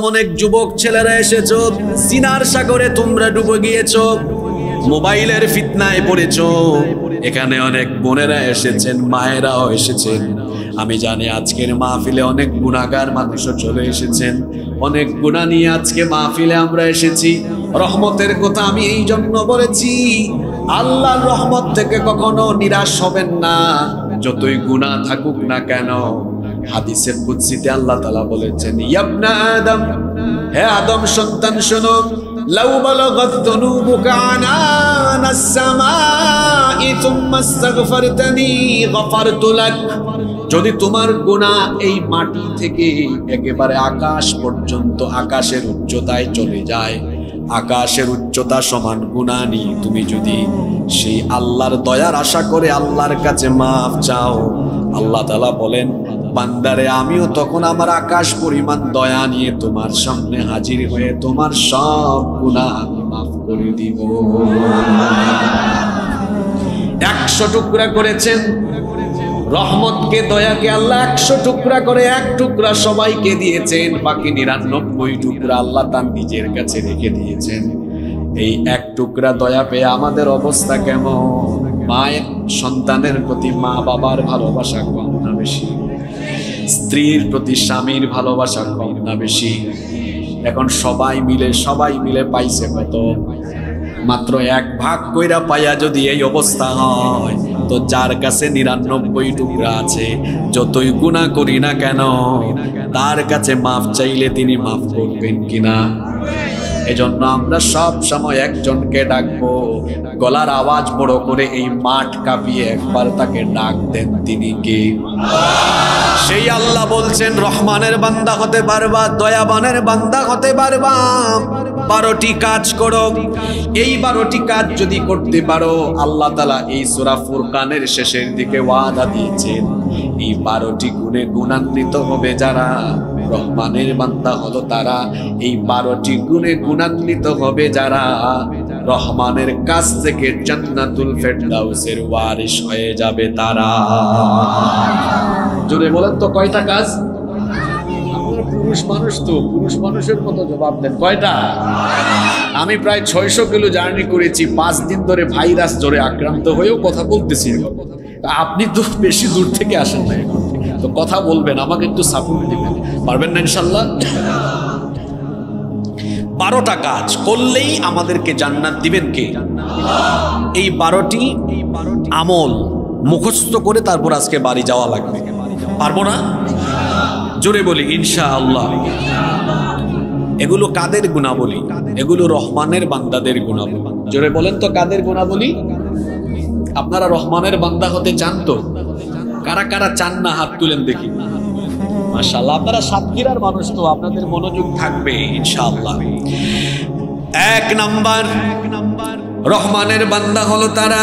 অনেক যুবক ছেলেরা এসেছো, জিনার সাগরে তোমরা ডুবে গিয়েছো, মোবাইলের ফিতনায় পড়েছো। এখানে অনেক বোনেরা এসেছেন, মায়েরাও এসেছেন। আমি জানি আজকের মাহফিলে অনেক গুনাহগার মানুষও চলে এসেছেন, অনেক গুনাহ নিয়ে আজকে মাহফিলে আমরা এসেছি। রহমতের কথা আমি এই জন্য বলেছি, আল্লাহর রহমত থেকে কখনো নিরাশ হবেন না, যতই গুনাহ থাকুক না কেন। হাদিসে কুদসিতে আল্লাহ তাআলা বলেছেন, ইয়া আদম, হে আদম সন্তান শোনো, লাউ বালাগাত যুনুবুকা আনানাস সামাই সুম্মা ইস্তাগফারতানি গফারতু লাক। যদি তোমার গুনাহ এই মাটি থেকে একেবারে আকাশ পর্যন্ত, আকাশের উচ্চতায় চলে যায়, আকাশের উচ্চতা সমান গুনাহ নিয়ে তুমি যদি সেই আল্লাহর দয়ার আশা করে আল্লাহর কাছে মাফ চাও, আল্লাহ তাআলা বলেন, বান্দারে আমিও তখন আমার আকাশ পরিমাণ দয়া নিয়ে তোমার সামনে হাজির হয়ে তোমার সব গুনাহ আমি মাফ করে দিব। 100 টুকরা করেছেন রহমতকে, দয়াকে আল্লাহ 100 টুকরা করে 1 টুকরা সবাইকে দিয়েছেন, বাকি 99 টুকরা আল্লাহ তার নিজের কাছে রেখে দিয়েছেন। এই 1 টুকরা দয়া পেয়ে আমাদের অবস্থা কেমন? মায়ের সন্তানের প্রতি মা বাবার ভালোবাসা কম না বেশি? স্ত্রীর প্রতি স্বামীর ভালোবাসা কম না বেশি? এখন সবাই মিলে পাইছে কত? মাত্র 1 ভাগ কইরা পাইয়া যদি এই অবস্থা হয়, তো যার কাছে 99 টুকরা আছে, যতই গুনাহ করি না কেন, তার কাছে মাফ চাইলে তিনি মাফ করবেন কিনা? এজন্য আমরা সব সময় একজনকে ডাকবো, গলার আওয়াজ বড় করে এই মাঠ কাঁপিয়ে একবার তাকে ডাক দেন, তিনি কে? সেই আল্লাহ বলছেন, রহমানের বান্দা হতে পারবা, দয়াবানের বান্দা হতে পারবা, 12টি কাজ করো। এই 12টি কাজ যদি করতে পারো, আল্লাহ তাআলা এই সূরা ফুরকানের শেষের দিকে ওয়াদা দিয়েছেন, এই 12টি গুণে গুণান্বিত হবে যারা, রহমানের বান্দা হলো তারা। এই 12টি গুণে গুণান্বিত হবে যারা, রহমানের কাছ থেকে জান্নাতুল ফেরদাউসের ওয়ারিস হয়ে যাবে তারা। জোরে বলেন তো কয়টা কাজ? পুরুষ মানুষ তো পুরুষ মানুষের মতো জবাব দেন, কয়টা? আমি প্রায় 600 কিলো জার্নি করেছি, 5 দিন ধরে ভাইরাস জ্বরে আক্রান্ত হয়েও কথা বলতেছি। আপনি তো বেশি দূর থেকে আসেন না, তো কথা বলবেন, আমাকে একটু সাপোর্ট দিবেন, পারবেন না ইনশাল্লাহ? 12টা কাজ করলেই আমাদেরকে জান্নাত দিবেন কে? এই 12টি আমল মুখস্থ করে তারপর আজকে বাড়ি যাওয়া লাগবে। পারবো না? জোরে বলি ইনশাআল্লাহ। এগুলো কাদের গুণাবলী? এগুলো রহমানের বান্দাদের গুণাবলী। জোরে বলেন তো কাদের গুণাবলী? আপনারা রহমানের বান্দা হতে চান তো? কারা কারা চান না হাত তুলেন দেখি। মাশাআল্লাহ, আপনারা সাতক্ষীরার মানুষ তো, আপনাদের মনোযোগ থাকবে ইনশাআল্লাহ। 1 নাম্বার, রহমানের বান্দা হলো তারা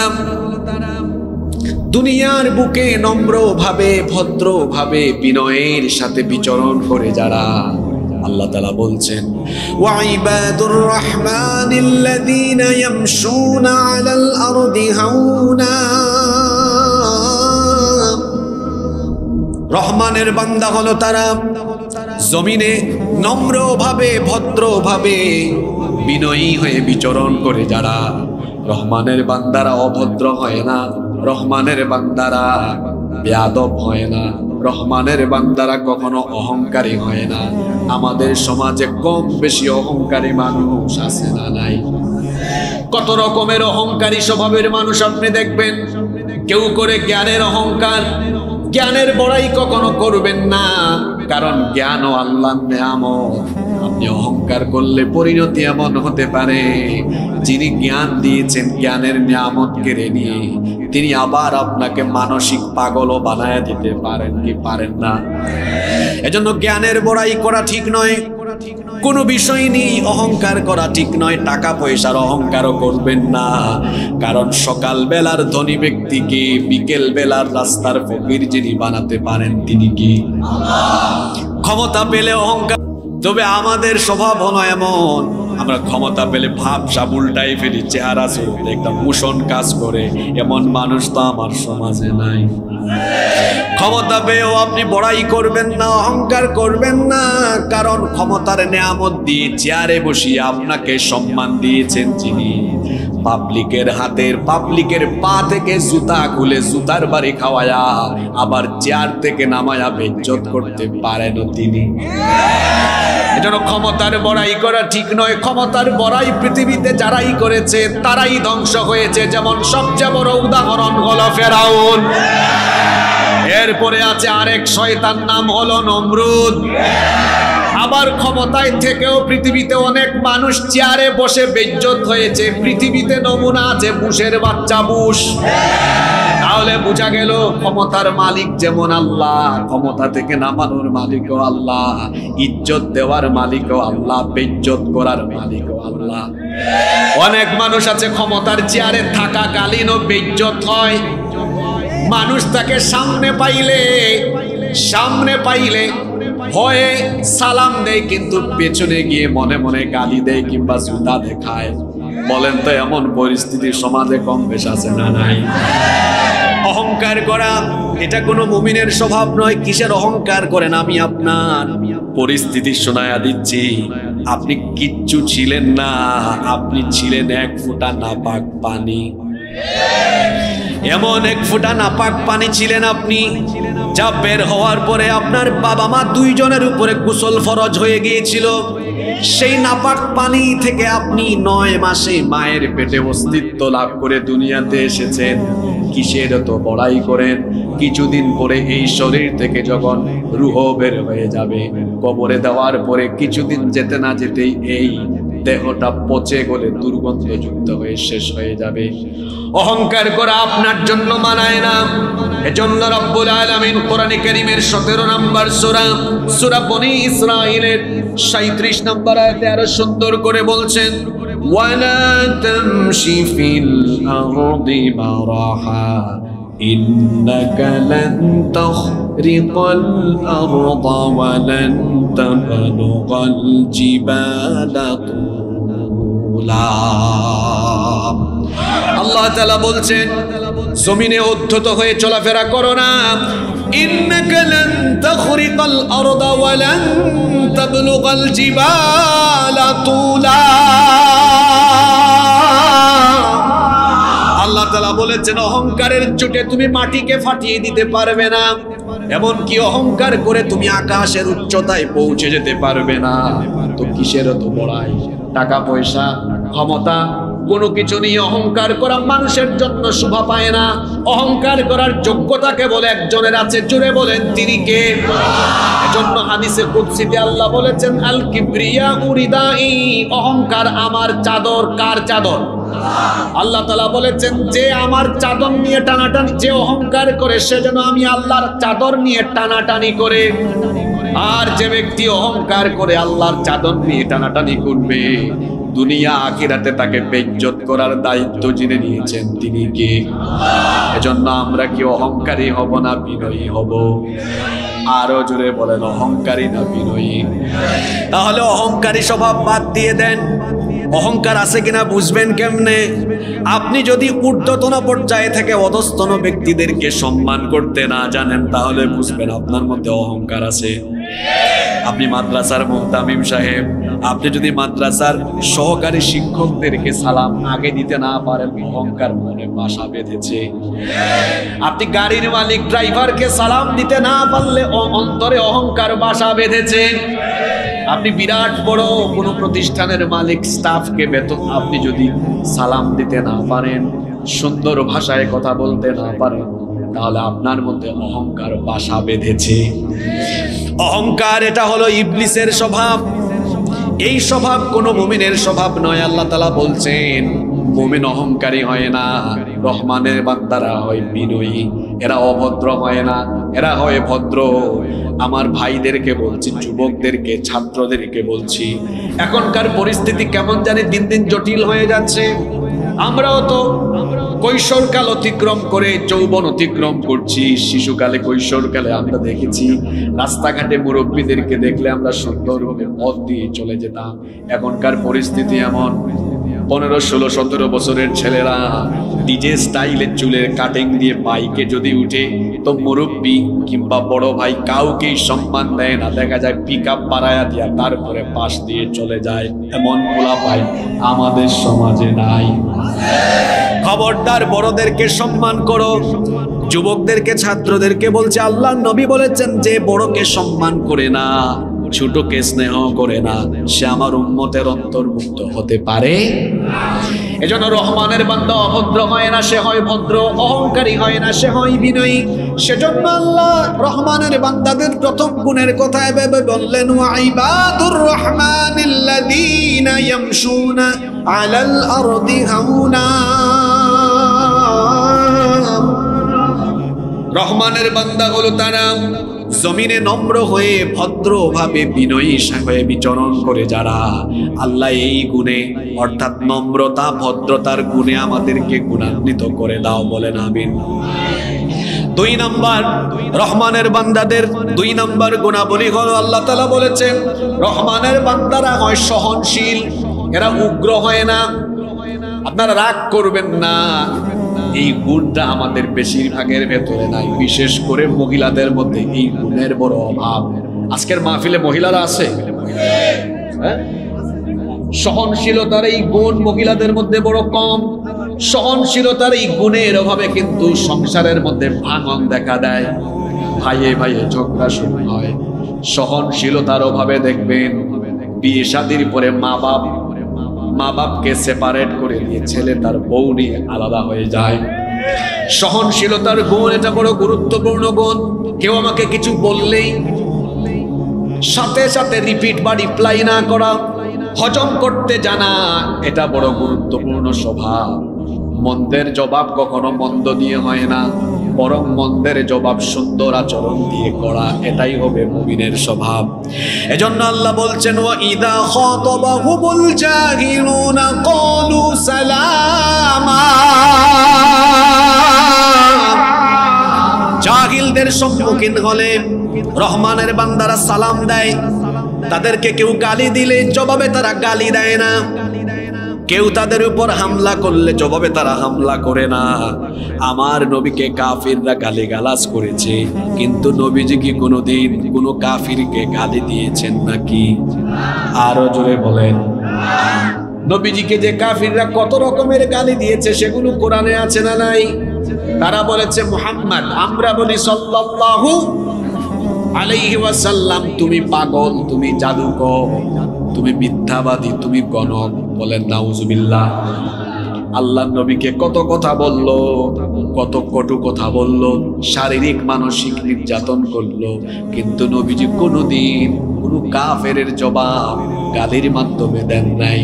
দুনিয়ার বুকে নম্রভাবে, ভদ্রভাবে, বিনয়ের সাথে বিচরণ করে যারা। আল্লাহ তাআলা বলছেন, ওয়া ইবাদুর রহমানিল্লাযীনা ইয়ামশুনা আলাল আরদি হাওনা। রহমানের বান্দা হলো তারা জমিনে নম্রভাবে, ভদ্রভাবে, বিনয়ী হয়ে বিচরণ করে যারা। রহমানের বান্দারা অভদ্র হয় না, রহমানের বান্দারা বেয়াদব হয় না, রহমানের বান্দারা কখনো অহংকারী হয় না। আমাদের সমাজে কম বেশি অহংকারী মানুষ আছে না নাই? কত রকমের অহংকারী স্বভাবের মানুষ আপনি দেখবেন। কেউ করে জ্ঞানের অহংকার, জ্ঞানের বড়াই কখনো করবেন না, কারণ জ্ঞান ও আল্লাহর নেয়ামত। আপনি অহংকার করলে পরিণতি এমন হতে পারে, যিনি জ্ঞান দিয়েছেন জ্ঞানের নিয়ামত কেড়ে নিয়ে তিনি আবার আপনাকে মানসিক পাগলও বানায় দিতে পারেন কি পারেন না? এজন্য জ্ঞানের বড়াই করা ঠিক নয়, কোনো বিষয় নিয়ে অহংকার করা ঠিক নয়। টাকা পয়সার অহংকারও করবেন না, কারণ সকাল বেলার ধনী ব্যক্তিকে বিকেল বেলার রাস্তার ফকির যিনি বানাতে পারেন তিনি কি? ক্ষমতা পেলে অহংকার তবে আমাদের স্বভাব হলো এমন, আমরা ক্ষমতা পেলে ভাবসাব উল্টাই ফেলি, চেহারা চলতে একটা ভূষণ কাজ করে। এমন মানুষ তো আমার সমাজে নাই। ক্ষমতা পেয়েও আপনি বড়াই করবেন না, অহংকার করবেন না, কারণ ক্ষমতার নেয়ামত দিয়ে চেয়ারে বসিয়ে আপনাকে সম্মান দিয়েছেন যিনি, পাবলিকের হাতের পাবলিকের পা থেকে জুতা খুলে জুতার বাড়ি খাওয়ায়া আবার চেয়ার থেকে নামায়া বেজ্জত করতে পারেন তিনি। এজন্য ক্ষমতার বড়াই করা ঠিক নয়। ক্ষমতার বড়াই পৃথিবীতে যারাই করেছে তারাই ধ্বংস হয়েছে। যেমন সবচেয়ে বড় উদাহরণ হলো ফেরাউন। এরপরে আছে আরেক শয়তান, নাম হলো নমরুদ। আবার ক্ষমতায় থেকেও পৃথিবীতে অনেক মানুষ চেয়ারে বসে বেজ্জত হয়েছে। পৃথিবীতে নমুনা আছে বুশের বাচ্চা বুশ। তাহলে বোঝা গেল ক্ষমতার মালিক যেমন আল্লাহ, ক্ষমতা থেকে নামানোর মালিকও আল্লাহ, ইজ্জত দেওয়ার মালিকও আল্লাহ, বেজ্জত করার মালিকও আল্লাহ। অনেক মানুষ আছে ক্ষমতার চেয়ারে থাকাকালীনও বেজ্জত হয়। মানুষ তাকে সামনে পাইলে ভয়ে সালাম দেয়, কিন্তু পেছনে গিয়ে মনে মনে গালি দেয় কিংবা জুতা দেখায়। বলেন তো এমন পরিস্থিতি সমাজে কম বেশ আছে না নাই? অহংকার করা এটা কোনো মুমিনের স্বভাব নয়। কিসের অহংকার করেন? আমি আপনার পরিস্থিতি শোনায়া দিচ্ছি। আপনি কিচ্ছু ছিলেন না, আপনি ছিলেন এক ফোঁটা নাপাক পানি। এমন এক ফোঁটা নাপাক পানি ছিলেন আপনি, যা বের হওয়ার পরে আপনার বাবা মা দুইজনের উপরে গোসল ফরজ হয়ে গিয়েছিল। সেই নাপাক পানি থেকে আপনি 9 মাসে মায়ের পেটে অস্তিত্ব লাভ করে দুনিয়াতে এসেছেন। কিসের তো বড়াই করেন? কিছুদিন পরে এই শরীর থেকে যখন রূহ বের হয়ে যাবে, কবরে দেওয়ার পরে কিছুদিন যেতে না যেতেই এই দেহটা পচে গলে দুর্গন্ধযুক্ত হয়ে শেষ হয়ে যাবে। অহংকার করা আপনার জন্য মানায় না। এজন্য রব্বুল আলামিন কোরআনে কারীমের 17 নম্বর সূরা বনী ইসরাঈলের 37 নম্বর আয়াতে আরো সুন্দর করে বলছেন, ওয়ালা তামশি ফিল আরদি মারাহা ইন্নাকা লান তাখরিকাল আরদা ওয়া লান তাবলুগাল জিবালা তুলা। আল্লাহ তাআলা বলছেন, জমিনে উদ্ধত হয়ে চলাফেরা করো না। ইন্নাকা লান তাখরিকাল আরদা ওয়া লান তাবলুগাল জিবালা তুলা। আল্লাহ তাআলা বলেছেন, অহংকারের চোটে তুমি মাটিকে ফাটিয়ে দিতে পারবে না, এমনকি অহংকার করে তুমি আকাশের উচ্চতায় পৌঁছে যেতে পারবে না। তো কিসের তো বড়াই? টাকা পয়সা ক্ষমতা কোনো কিছু নিয়ে অহংকার করা মানুষের জন্য শোভা পায় না। অহংকার করার যোগ্যতাকে বলে একজনের আছে, জোরে বলেন তিনি কে? এজন্য হাদিসে কুদসিতে আল্লাহ বলেছেন, আল কিবরিয়া উরিদাই, অহংকার আমার চাদর। কার চাদর? আল্লাহ তাআলা বলেছেন, যে আমার চাদর নিয়ে টানাটানি, যে অহংকার করে সে যেন আমি আল্লাহর চাদর নিয়ে টানাটানি করে। আর যে ব্যক্তি অহংকার করে আল্লাহর চাদর নিয়ে টানাটানি করবে, দুনিয়া আখিরাতে তাকে বেইজ্জত করার দায়িত্ব যিনি নিয়েছেন তিনি কে? এজন্য আমরা কি অহংকারী হব না বিনয়ী হব? আরো জোরে বলেন, অহংকারী না বিনয়ী? তাহলে অহংকারী স্বভাব বাদ দিয়ে দেন। অহংকার আছে কিনা বুঝবেন কেমনে? আপনি যদি ঊর্ধ্বতন পর্যায়ে থেকে অধস্তন ব্যক্তিদেরকে সম্মান করতে না জানেন, তাহলে বুঝবেন আপনার মধ্যে অহংকার আছে। আপনি মাদ্রাসার মুহতামিম সাহেব, আপনি যদি মাদ্রাসার সহকারী শিক্ষকদেরকে সালাম আগে দিতে না পারেন, অহংকার মনে বাসা বেঁধেছে। আপনি গাড়ির মালিক ড্রাইভারকে সালাম দিতে না পারলে অন্তরে অহংকার বাসা বেঁধেছে। আপনি বিরাট বড় কোনো প্রতিষ্ঠানের মালিক, স্টাফকে বেতন আপনি যদি সালাম দিতে না পারেন, সুন্দর ভাষায় কথা বলতে না পারেন, তাহলে আপনার মধ্যে অহংকার বাসা বেঁধেছে। অহংকার এটা হলো ইবলিসের স্বভাব। এই স্বভাব কোনো মুমিনের স্বভাব নয়। আল্লাহ তাআলা বলছেন, মুমিন অহংকারী হয় না, রহমানের বান্দারা হয় বিনয়ী। এরা অভদ্র হয় না, এরা হয় ভদ্র। আমার ভাইদেরকে বলছি, যুবকদেরকে, ছাত্রদেরকে বলছি, এখনকার পরিস্থিতি কেমন জানি দিন দিন জটিল হয়ে যাচ্ছে। আমরাও তো কৈশোরকাল অতিক্রম করে যৌবন অতিক্রম করছি। শিশুকালে কৈশোরকালে আমরা দেখেছি রাস্তাঘাটে মুরব্বীদেরকে দেখলে আমরা সুন্দরভাবে পথ দিয়ে চলে যেতাম। এখনকার পরিস্থিতি এমন, 15, 16, 17 বছরের ছেলেরা ডিজে স্টাইলের চুলের কাটিং দিয়ে বাইকে যদি উঠে তো মুরব্বী কিংবা বড় ভাই কাউকেই সম্মান দেয় না, দেখা যায় পিক আপ বাড়ায়া দিয়া তারপরে পাশ দিয়ে চলে যায়। এমন পোলা ভাই আমাদের সমাজে নাই। খবরদার, বড়দেরকে সম্মান করো। যুবকদেরকে, ছাত্রদেরকে বলছে, আল্লাহর নবী বলেছেন যে বড়কে সম্মান করে না, ছোটকে স্নেহ করে না, সে আমার উম্মতের অন্তর্ভুক্ত হতে পারে। এজন্য রহমানের বান্দা অভদ্র হয় না, সে হয় ভদ্র। অহংকারী হয় না, সে হয় বিনয়ী। সেজন্য আল্লাহ রহমানের বান্দাদের প্রথম গুণের কথা এভাবে বললেন, ওয়াইবাদুর রহমানিল্লাযীনা ইয়ামশুনা আলাল আরদি হাওনা। রহমানের বান্দাগুলো তারা জমিনে নম্র হয়ে ভদ্রভাবে বিনয়ী হয়ে বিচরণ করে যারা। আল্লাহ এই গুণে অর্থাৎ নম্রতা ভদ্রতার গুণে আমাদেরকে গুণান্বিত করে দাও, বলেন আমিন। 2 নাম্বার রহমানের বান্দাদের 2 নাম্বার গুণাবলী হলো, আল্লাহ তাআলা বলেছেন রহমানের বান্দারা হয় সহনশীল, এরা উগ্র হয় না। আপনারা রাগ করবেন না, এই গুণটা আমাদের বেশিরভাগের ভেতরে নাই, বিশেষ করে মহিলাদের মধ্যে এই গুণের বড় অভাব। আজকের মাহফিলে মহিলারা আছে, সহনশীলতার এই গুণ মহিলাদের মধ্যে বড় কম। সহনশীলতার এই গুণের অভাবে কিন্তু সংসারের মধ্যে ভাঙন দেখা দেয়, ভাইয়ে ভাইয়ে ঝগড়া শুরু হয়। সহনশীলতার অভাবে দেখবেন বিয়ে শাদীর পরে মা বাপকে সেপারেট করে দিয়ে ছেলে তার বউ নিয়ে আলাদা হয়ে যায়। সহনশীলতার গুণ, এটা বড় গুরুত্বপূর্ণ গুণ। কেউ আমাকে কিছু বললেই সাথে সাথে রিপিট বা রিপ্লাই না করা, হজম করতে জানা, এটা বড় গুরুত্বপূর্ণ স্বভাব। মন্দের জবাব কখনো মন্দ দিয়ে হয় না, বরং মন্দের জবাব সুন্দর আচরণ দিয়ে করা, এটাই হবে মুমিনের স্বভাব। এজন্য আল্লাহ বলছেন, ওয়া ইদা খাতাবাহুমুল জাহিলুনা ক্বালু সালামা। জাহিলদের সম্মুখীন হলে রহমানের বান্দারা সালাম দেয়। তাদেরকে কেউ গালি দিলে জবাবে তারা গালি দেয় না, কেউ তাদের উপর হামলা করলে জবাবে তারা হামলা করে না। আমার নবীকে কাফিররা গালিগালাজ করেছে, কিন্তু নবীজি কি কোনোদিন কোনো কাফিরকে গালি দিয়েছেন নাকি? আরো জোরে বলেন। নবীজিকে যে কাফিররা কত রকমের গালি দিয়েছে সেগুলো কোরআনে আছে না নাই? তারা বলেছে মুহাম্মদ, আমরা বলি সাল্লাল্লাহু আলাইহি ওয়াসাল্লাম তুমি পাগল, তুমি জাদুকর, তুমি মিথ্যাবাদী, তুমি গণক। বলেন নাউজুবিল্লাহ। আল্লাহর নবীকে কত কথা বলল, কত কটু কথা বলল, শারীরিক মানসিক নির্যাতন করলো, কিন্তু নবীজি কোনোদিন কোনো কাফেরের জবাব গালির মাধ্যমে দেন নাই,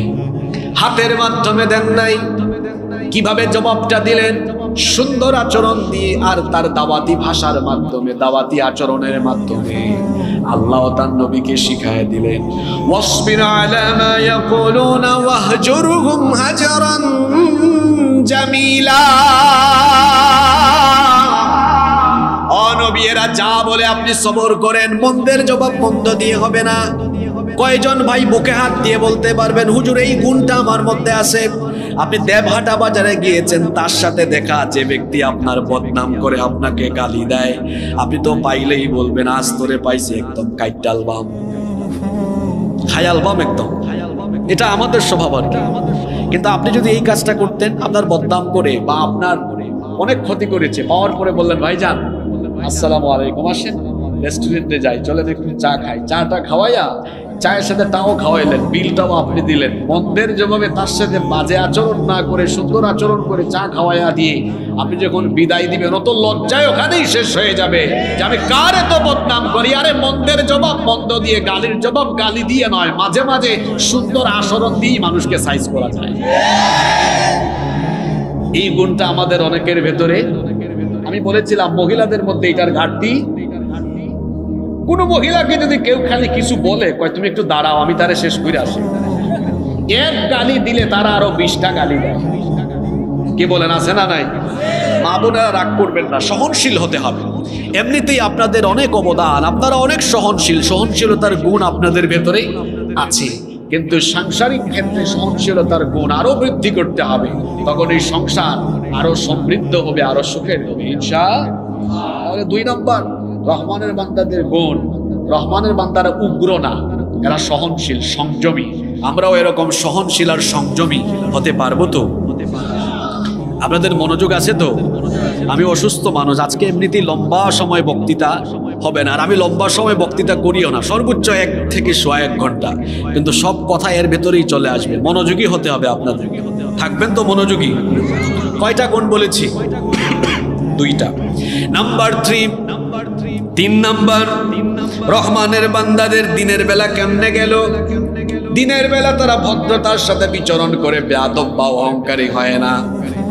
হাতের মাধ্যমে দেন নাই। কিভাবে জবাবটা দিলেন? সুন্দর আচরণ দিয়ে আর তার দাওয়াতি ভাষার মাধ্যমে, দাওয়াতি আচরণের মাধ্যমে আল্লাহ তার নবীকে শিখায় দিলেন, ওয়াসবির আলা মা ইয়াকুলুনা ওয়াহজুরহুম হাজরান জামিলা। ও নবী, এরা যা বলে আপনি সবর করেন, মন্দের জবাব মন্দ দিয়ে হবে না। কয়জন ভাই বুকে হাত দিয়ে বলতে পারবেন, হুজুর এই গুণটা আমার মধ্যে আছে? আপনি দেবহাটা বাজারে গিয়েছেন, তার সাথে দেখা, যে ব্যক্তি আপনার বদনাম করে আপনাকে গালি দেয়, আপনি তো পাইলেই বলবেন, আজ তোরে পাইছি একদম কাইটাল বাম, খায়াল বাম একদম। এটা আমাদের স্বভাব আর কি। কিন্তু আপনি যদি এই কাজটা করতেন, আপনার বদনাম করে বা আপনার অনেক ক্ষতি করেছে, পাওয়ার পরে বললেন, ভাইজান আসসালামু আলাইকুম, আসেন রেস্টুরেন্টে যাই, চলেন একটু চা খাই, চাটা খাওয়াইয়া চায়ের সাথে তাও খাওয়াইলেন, বিলটাও আপনি দিলেন, মন্দের জবাবে তার সাথে বাজে আচরণ না করে সুন্দর আচরণ করে চা খাওয়াইয়া দিয়ে আপনি যখন বিদায় দিবেন, অত লজ্জায় ওখানেই শেষ হয়ে যাবে যে আমি কার এত বদনাম করি। আরে মন্দের জবাব মন্দ দিয়ে, গালির জবাব গালি দিয়ে নয়, মাঝে মাঝে সুন্দর আচরণ দিয়ে মানুষকে সাইজ করা যায়। এই গুণটা আমাদের অনেকের ভেতরে। আমি বলেছিলাম মহিলাদের মধ্যে এটার ঘাটতি। কোন মহিলাকে যদি কেউ খালি কিছু বলে, কয় তুমি একটু দাঁড়াও, আমি তারে শেষ করে আসি, এক গালি দিলে তারা আরো 20টা গালি দেয়। কি বলেন, আছে না নাই? মা বোনেরা রাগ করবেন না, সহনশীল হতে হবে। এমনিতেই আপনাদের অনেক অবদান, আপনারা অনেক সহনশীল, সহনশীলতার গুণ আপনাদের ভেতরেই আছে, কিন্তু সাংসারিক ক্ষেত্রে সহনশীলতার গুণ আরো বৃদ্ধি করতে হবে। তখন এই সংসার আরো সমৃদ্ধ হবে, আরো সুখের হবে ইনশাআল্লাহ। 2 নম্বর, রহমানের বান্দাদের গুণ, রহমানের বান্দারা উগ্র না, এরা সহনশীল, সংযমী। আমরাও এরকম সহনশীল আর সংযমী হতে পারবো তো? আপনাদের মনোযোগ আছে তো? আমি অসুস্থ মানুষ, আজকে এমনিতেই লম্বা সময় বক্তৃতা হবে না, আর আমি লম্বা সময় বক্তৃতা করিও না, সর্বোচ্চ 1 থেকে 1.5 ঘন্টা, কিন্তু সব কথা এর ভেতরেই চলে আসবে। মনোযোগী হতে হবে আপনাদের, থাকবেন তো মনোযোগী? কয়টা গুণ বলেছি? 2টা। নাম্বার 3 নাম্বার, রহমানের বান্দাদের দিনের বেলা কেমনে গেল? দিনের বেলা তারা ভদ্রতার সাথে বিচরণ করে, বেয়াদব বা অহংকারী হয় না,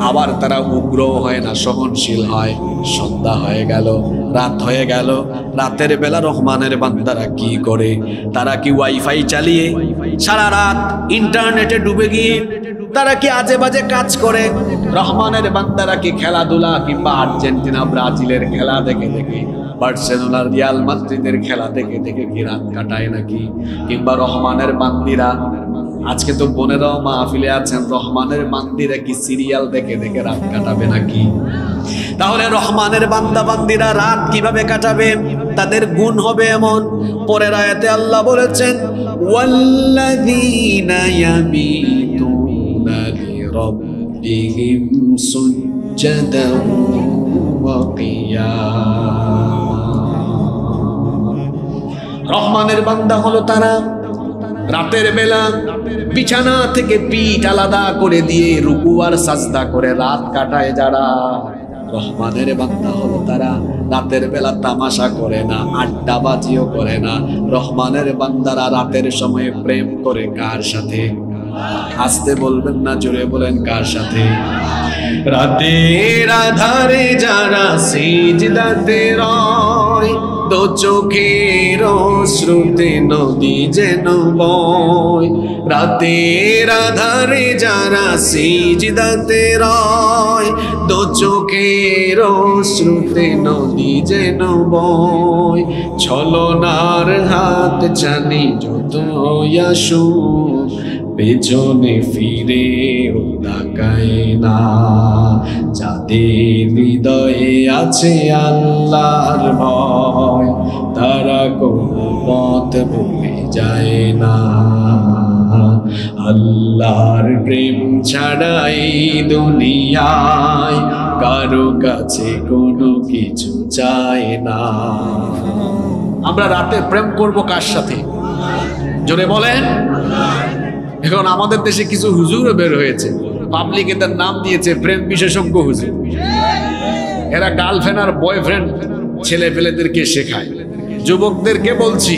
আবার তারা উগ্র হয় না, সহনশীল হয়। সন্ধ্যা হয়ে গেল, রাত হয়ে গেল, রাতের বেলা রহমানের বান্দারা কি করে? তারা কি ওয়াইফাই চালিয়ে সারা রাত ইন্টারনেটে ডুবে গিয়ে তারা কি আজে বাজে কাজ করে? রহমানের বান্দারা কি খেলাধুলা কিংবা আর্জেন্টিনা ব্রাজিলের খেলা দেখে দেখে, বার্সেলোনার রিয়াল মাদ্রিদের খেলা দেখে দেখে কি রাত কাটায় নাকি? কিংবা রহমানের বান্দিরা, আজকে তো বোনেরাও মাহফিলে আছেন, রহমানের বান্দিরা কি সিরিয়াল দেখে দেখে রাত কাটাবে নাকি? তাহলে রহমানের বান্দা বান্দিরা রাত কিভাবে কাটাবে? তাদের গুণ হবে এমন। পরের আয়াতে আল্লাহ বলেছেন, ওয়াল্লাযীনা ইয়াবিতুনা লিরাব্বিহিম সুজ্জাদান ওয়া কিয়ামা। রহমানের বান্দা হলো তারা রাতের বেলা বিছানা থেকে পিঠ আলাদা করে দিয়ে রুকু আর সাজদা করে রাত কাটায় যারা। রহমানের বান্দা হলো তারা রাতের বেলা তামাশা করে না, আড্ডাবাজিও করে না। রহমানের বান্দারা রাতের সময় প্রেম করে কার সাথে? আসতে বলবেন না, জোরে বলেন, কার সাথে? রাতের আধারে যারা সিজদাতে রয়, দো চোখের শ্রুতে নদী যেন বয়। রাতের আধারে যারা সিজদাতে রয়, দো চোখের শ্রুতে নদী যেন বয়। ছলনার হাত জানি যত আসুক, পেছনে ফিরে তাকায় না। যাদের হৃদয়ে আছে আল্লাহর ভয়, তারা কোনো পথ ভুলে যায় না। আল্লাহর প্রেম ছাড়াই দুনিয়ায় কারো কাছে কোনো কিছু চায় না। আমরা রাতে প্রেম করব কার সাথে? জোরে বলেন। এখন আমাদের দেশে কিছু হুজুরও বের হয়েছে, পাবলিক এদের নাম দিয়েছে প্রেম বিশেষজ্ঞ হুজুর। এরা গার্লফ্রেন্ড আর বয়ফ্রেন্ড ছেলে পেলেদেরকে শেখায়। যুবকদেরকে বলছি,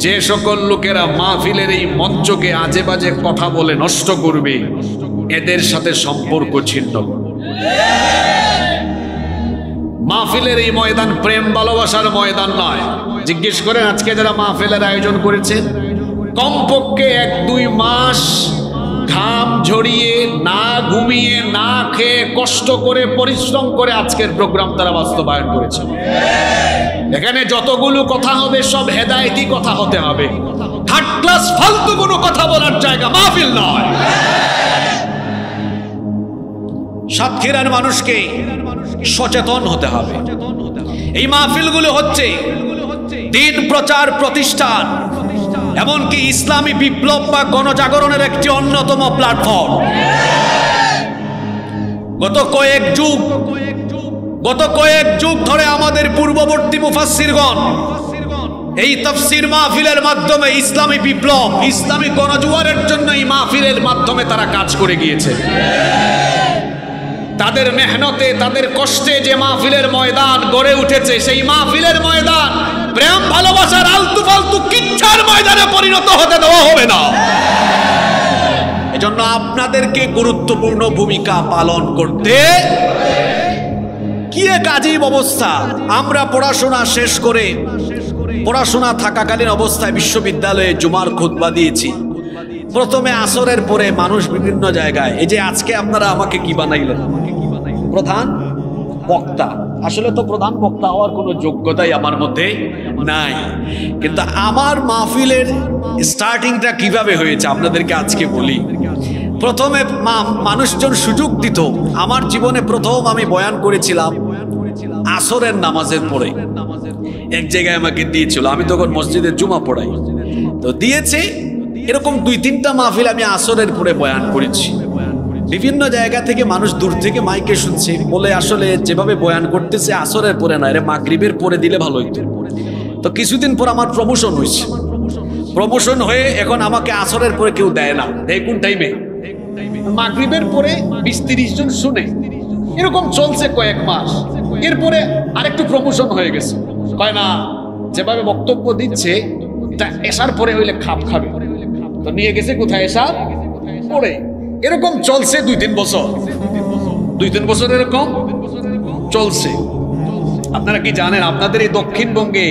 যে সকল লোকেরা মাহফিলের এই মঞ্চকে আজে বাজে কথা বলে নষ্ট করবে, এদের সাথে সম্পর্ক ছিন্ন করবে। মাহফিলের এই ময়দান প্রেম ভালোবাসার ময়দান নয়। জিজ্ঞেস করেন আজকে যারা মাহফিলের আয়োজন করেছেন, কমপক্ষে 1-2 মাস ঘাম ঝরিয়ে, না ঘুমিয়ে, না খেয়ে, কষ্ট করে, পরিশ্রম করে আজকের প্রোগ্রাম তারা বাস্তবায়ন করেছে। এখানে যতগুলো কথা হবে সব হেদায়েতি কথা হতে হবে। থার্ড ক্লাস ফালতু কোনো কথা বলার জায়গা মাহফিল নয়। সাতক্ষীরার মানুষকে সচেতন হতে হবে। এই মাহফিলগুলো হচ্ছে দিন প্রচার প্রতিষ্ঠান, এমনকি ইসলামী বিপ্লব বা গণজাগরণের একটি অন্যতম প্ল্যাটফর্ম। গত কয়েক যুগ ধরে আমাদের পূর্ববর্তী মুফাসসিরগণ এই তাফসীর মাহফিলের মাধ্যমে ইসলামী বিপ্লব, ইসলামী গণজোয়ারের জন্য এই মাহফিলের মাধ্যমে তারা কাজ করে গিয়েছে। তাদের মেহনতে, তাদের কষ্টে যে মাহফিলের ময়দান গড়ে উঠেছে, সেই মাহফিলের ময়দান প্রেম ভালোবাসার আলতু ফালতু কিচ্ছার ময়দানে পরিণত হতে দেওয়া হবে না। এজন্য আপনাদেরকে গুরুত্বপূর্ণ ভূমিকা পালন করতে। কি এক আজীব অবস্থা! আমরা পড়াশোনা শেষ করে, পড়াশোনা থাকাকালীন অবস্থায় বিশ্ববিদ্যালয়ে জুমার খুতবা দিয়েছি। প্রথমে আসরের পরে মানুষ বিভিন্ন জায়গায়, এই যে আজকে আপনারা আমাকে কি বানাইলেন, প্রধান বক্তা। আসলে তো প্রধান বক্তা হওয়ার কোনো যোগ্যতাই আমার মধ্যে নাই, কিন্তু আমার মাহফিলের স্টার্টিংটা কিভাবে হয়েছে আপনাদেরকে আজকে বলি। প্রথমে মানুষজন সুযোগ দিত। আমার জীবনে প্রথম আমি বয়ান করেছিলাম আসরের নামাজের পরে, এক জায়গায় আমাকে দিয়েছিল, আমি তখন মসজিদে জুমা পড়াই, তো দিয়েছে এরকম 2-3টা মাহফিল আমি আসরের পরে বয়ান করেছি। বিভিন্ন জায়গা থেকে মানুষ দূর থেকে মাইকে শুনছে, বলে আসলে যেভাবে বয়ান করতেছে আসরের পরে না, এর মাগরিবের পরে দিলে ভালো হইতো। তো কিছুদিন পর আমার প্রমোশন হয়েছে, প্রমোশন হয়ে এখন আমাকে আসরের পরে কেউ দেয় না, দেয় কোন টাইমে, মাগরিবের পরে 20-30 জন শুনে। এরকম চলছে কয়েক মাস, এরপরে আরেকটু প্রমোশন হয়ে গেছে, কয় না যেভাবে বক্তব্য দিচ্ছে এটা এশার পরে হইলে খাপ খাবে, তো নিয়ে গেছে কোথায়, এশার পরে। এরকম চলছে 2-3 বছর, 2-3 বছর এরকম চলছে। আপনারা কি জানেন, আপনাদের এই দক্ষিণবঙ্গে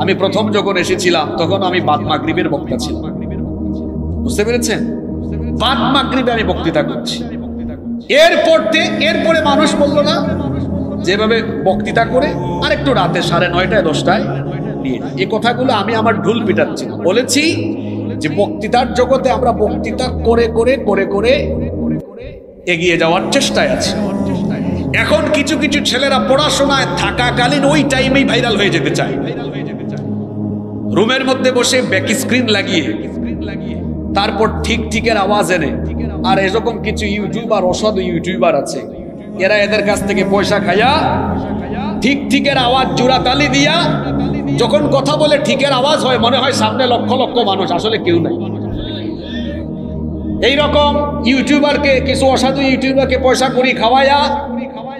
আমি প্রথম যখন এসেছিলাম তখন আমি বাদ মাগরিবের বক্তা ছিলাম, বুঝতে পেরেছেন? বাদ মাগরিবে আমি বক্তৃতা করছি। এরপরে মানুষ বলল না, যেভাবে বক্তৃতা করে আরেকটু রাতে 9:30 10টায় নিয়ে। এই কথাগুলো আমি আমার ঢুল পিটাচ্ছি, বলেছি যে বক্তৃতার জগতে আমরা বক্তৃতা করে করে করে করে এগিয়ে যাওয়ার চেষ্টায় আছি। এখন কিছু কিছু ছেলেরা পড়াশোনায় থাকাকালীন ওই টাইমেই ভাইরাল হয়ে যেতে চায়, রুমের মধ্যে বসে ব্যাক স্ক্রিন লাগিয়ে তারপর ঠিকের আওয়াজ এনে। আর এরকম কিছু ইউটিউবার, অসাধু ইউটিউবার আছে, এরা এদের কাছ থেকে পয়সা খাইয়া ঠিকের আওয়াজ জোড়াতালি দিয়া যখন কথা বলে ঠিকের আওয়াজ হয়, মনে হয় সামনে লক্ষ লক্ষ মানুষ, আসলে কেউ নাই। এইরকম ইউটিউবারকে, কিছু অসাধু ইউটিউবারকে পয়সা করি খাওয়াইয়া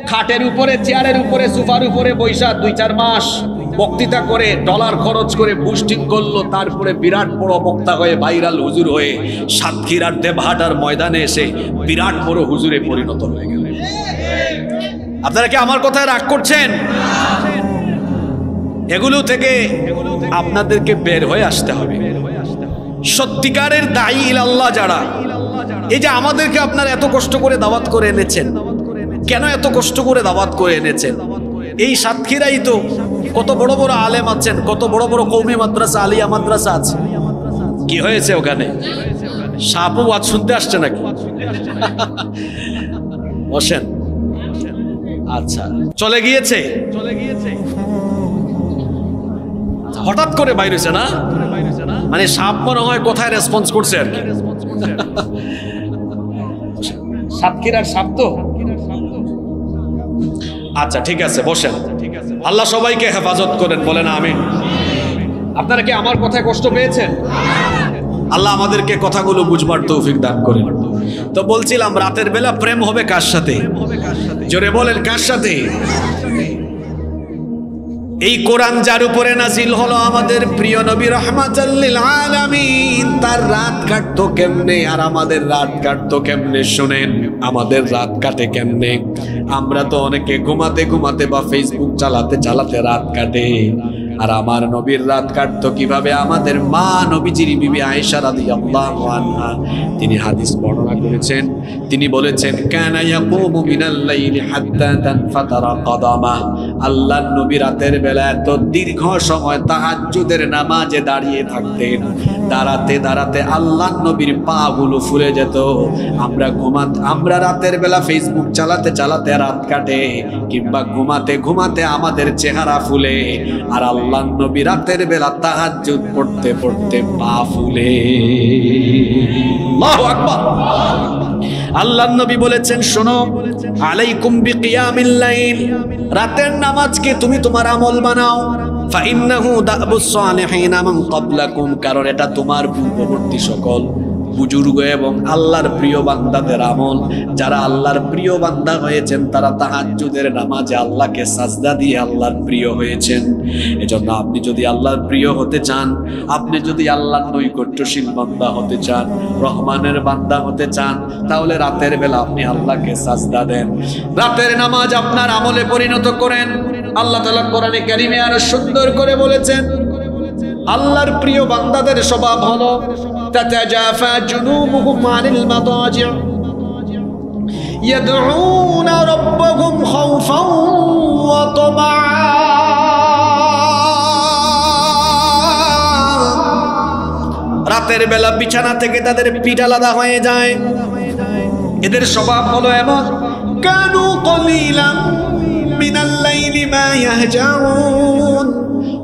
খাটের উপরে, চেয়ারের উপরে, সোফার উপরে বৈশা 2-4 মাস বক্তৃতা করে ডলার খরচ করে বুস্টিং করলো, তারপরে বিরাট বড় বক্তা হয়ে ভাইরাল হুজুর হয়ে সাতক্ষীরার দেবহাটার ময়দানে এসে বিরাট বড় হুজুরে পরিণত হয়ে গেল। আপনারা কি আমার কথায় রাগ করছেন? এগুলো থেকে আপনাদেরকে বের হয়ে আসতে হবে। সত্যিকারের দায়ী ইলাল্লাহ যারা, এই যে আমাদেরকে আপনারা এত কষ্ট করে দাওয়াত করে এনেছেন, কেন এত কষ্ট করে দাওয়াত করে এনেছেন? এই সাতক্ষীরাই তো কত বড় বড় আলেম আছেন, কত বড় বড় কওমি মাদ্রাসা, আলিয়া মাদ্রাসা আছে। কি হয়েছে ওখানে? সাপও ওয়াজ শুনতে আসছে নাকি? বসেন। আচ্ছা, চলে গিয়েছে, হঠাৎ করে বাইরে হয়েছে না, মানে সাপ মনে হয় কোথায় রেসপন্স করছে আর কি। সাতক্ষীরার সাপ তো। আচ্ছা ঠিক আছে, বসেন। আল্লাহ সবাইকে হেফাজত করেন, বলেন আমিন। আপনারা কি আমার কথায় কষ্ট পেয়েছেন? আল্লাহ আমাদেরকে কথাগুলো বুঝবার তৌফিক দান করেন। তো বলছিলাম রাতের বেলা প্রেম হবে কার সাথে? জোরে বলেন, কার সাথে? এই কোরআন যার উপরে নাজিল হলো, আমাদের প্রিয় নবী রাহমাতাল লিল আলামিন, তার রাত কাটতো কেমনে আর আমাদের রাত কাটতো কেমনে? শুনেন, আমাদের রাত কাটে কেমনে? আমরা তো অনেকে ঘুমাতে ঘুমাতে বা ফেসবুক চালাতে চালাতে রাত কাটে, আর আমার নবীর রাত কাটতো কিভাবে? আমাদের মা নবীজির বিবি আয়েশা রাদিয়াল্লাহু আনহা, তিনি হাদিস বর্ণনা করেছেন, তিনি বলেছেন কানা ইয়াকুমু মিনাল লাইলি হাত্তা তানফাতারা কদামা। আল্লাহর নবী রাতের বেলা এত দীর্ঘ সময় তাহাজ্জুদের নামাজে দাঁড়িয়ে থাকতেন, দাঁড়াতে দাঁড়াতে আল্লাহর নবীর পা গুলো ফুলে যেত। আমরা রাতের বেলা ফেসবুক চালাতে চালাতে রাত কাটে, কিংবা ঘুমাতে ঘুমাতে আমাদের চেহারা ফুলে, আর আল্লাহর নবী রাতের বেলা তাহাজ্জুদ পড়তে পড়তে পা ফুলে। আল্লাহু আকবার। আল্লাহর নবী বলেছেন, শোনো, আলাইকুম বিকিয়ামিল লাইল, রাতের নামাজকে তুমি তোমার আমল বানাও। ফাইন্নাহু দাবুস সালিহিন মান ক্বাবলাকুম, কারণ এটা তোমার পূর্ববর্তী সকল বুজুর্গ এবং আল্লাহর প্রিয় বান্দাদের আমল। যারা আল্লাহর প্রিয় বান্দা হয়েছেন তারা তাহাজ্জুদের নামাজে আল্লাহকে সাজদা দিয়ে আল্লাহর প্রিয় হয়েছেন। এজন্য আপনি যদি আল্লাহর প্রিয় হতে চান, আপনি যদি আল্লাহর নৈকট্যশীল বান্দা হতে চান, রহমানের বান্দা হতে চান, তাহলে রাতের বেলা আপনি আল্লাহকে সাজদা দেন, রাতের নামাজ আপনার আমলে পরিণত করেন। আল্লাহ তাআলা কোরআনে কারীমে আরো সুন্দর করে বলেছেন, আল্লাহর প্রিয় বান্দাদের স্বভাব হলো তাতাজাফা জুনুবুহুম আনিল মাদাজি' ইয়াদউনা রাব্বাহুম খাওফান ওয়া তামাআন। রাতের বেলা বিছানা থেকে তাদের পিঠ আলাদা হয়ে যায়। এদের স্বভাব হলো এমন, কানু কলিলাম মিনাল লাইলি মা ইয়াহজাউন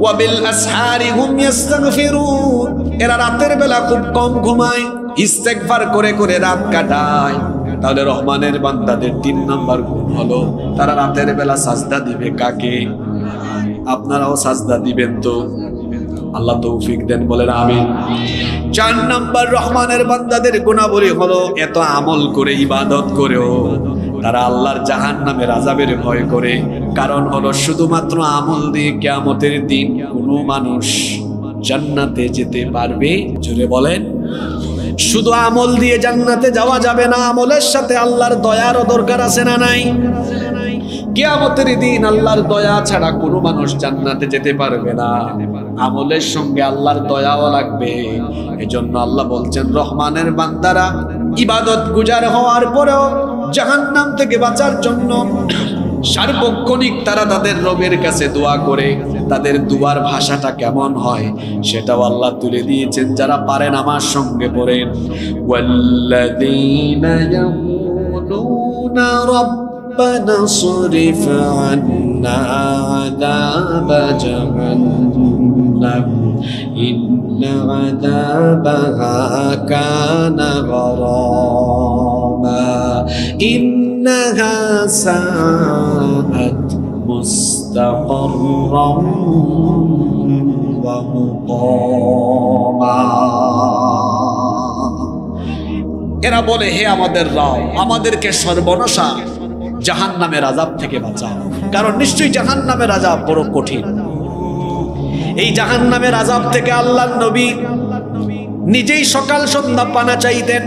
ওয়া বিল আসহারি হুম ইস্তাগফিরুন। এরা রাতের বেলা খুব কম ঘুমায়, ইস্তেগফার করে করে রাত কাটায়। তাহলে রহমানের বান্দাদের 3 নাম্বার গুণ হলো তারা রাতের বেলা সাজদা দিবে কাকে? আপনারাও সাজদা দিবেন তো? আল্লাহ তৌফিক দেন, বলেন আমিন। 4 নাম্বার রহমানের বান্দাদের গুণাবলী হলো এত আমল করে ইবাদত করেও তারা আল্লাহর জাহান্নামের আযাবের ভয় করে। কারণ হলো শুধুমাত্র আমল দিয়ে কিয়ামতের দিন কোনো মানুষ জান্নাতে যেতে পারবে? জোরে বলেন। শুধু আমল দিয়ে জান্নাতে যাওয়া যাবে না, আমলের সাথে আল্লাহর দয়ারও দরকার আছে না নাই? কিয়ামতের দিন আল্লাহর দয়া ছাড়া কোনো মানুষ জান্নাতে যেতে পারবে না, আমলের সঙ্গে আল্লাহর দয়াও লাগবে। এজন্য আল্লাহ বলছেন রহমানের বান্দারা ইবাদত গুজার হওয়ার পরেও জাহান্নাম থেকে বাঁচার জন্য সার্বক্ষণিক তারা তাদের রবের কাছে দোয়া করে। তাদের দুয়ার ভাষাটা কেমন হয় সেটাও আল্লাহ তুলে দিয়েছেন। যারা পারেন আমার সঙ্গে পড়েন, ওয়াল্লাযীনা ইয়াকুলুনা রাব্বানা সরিফ আন্না আযাবা জাহান্নাম ইন্না আযাবাহা কানা গরামা ইন্নাহা সাআত মুস্তাকররাম ওয়া মুকামা। এরা বলে, হে আমাদের রব, আমাদেরকে সর্বনাশা জাহান্নামের আযাব থেকে বাঁচাও। কারণ নিশ্চয়ই জাহান্নামের আযাব বড় কঠিন। এই জাহান্নামের আযাব থেকে আল্লাহর নবী নিজেই সকাল সন্ধ্যা পানা চাইতেন।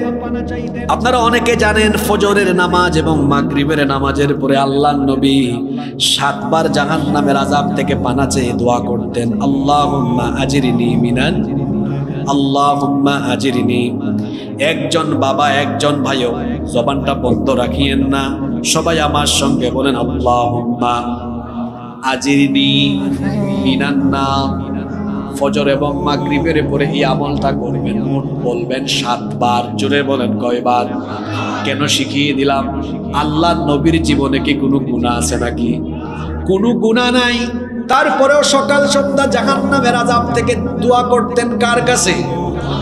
আপনারা অনেকে জানেন ফজরের নামাজ এবং মাগরিবের নামাজের পরে আল্লাহর নবী 7 বার জাহান্নামের আযাব থেকে পানা চেয়ে দোয়া করতেন, আল্লাহুম্মা আজিরনি মিনান, আল্লাহুম্মা আজিরনি। একজন বাবা, একজন ভাইও জবানটা বন্ধ রাখিয়েন না, সবাই আমার সঙ্গে বলেন আল্লাহুম্মা আজিরনি মিনান নার। ফজর এবং মাগরিবের পরে এই আমলটা করবেন, মোট বলবেন 7 বার। জোরে বলেন কয়বার? কেন শিখিয়ে দিলাম? আল্লাহর নবীর জীবনে কি কোনো গুনাহ আছে নাকি? কোনো গুনাহ নাই, তারপরেও সকাল সন্ধ্যা জাহান্নামের আযাব থেকে দোয়া করতেন কার কাছে?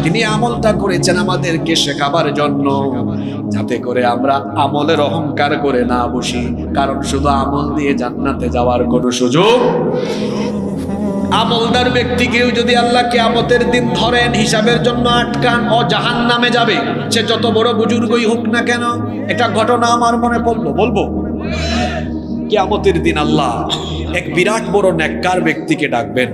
তিনি আমলটা করেছেন আমাদেরকে শেখাবার জন্য, যাতে করে আমরা আমলের অহংকার করে না বসি। কারণ শুধু আমল দিয়ে জান্নাতে যাওয়ার কোনো সুযোগ। আমলদার ব্যক্তিকেও যদি আল্লাহ কিয়ামতের দিন ধরেন, হিসাবের জন্য আটকান, ও জাহান্নামে যাবে, সে যত বড় বুজুর্গই হোক না কেন। একটা ঘটনা আমার মনে পড়লো, বলবো। কিয়ামতের দিন আল্লাহ এক বিরাট বড় নেককার ব্যক্তিকে ডাকবেন,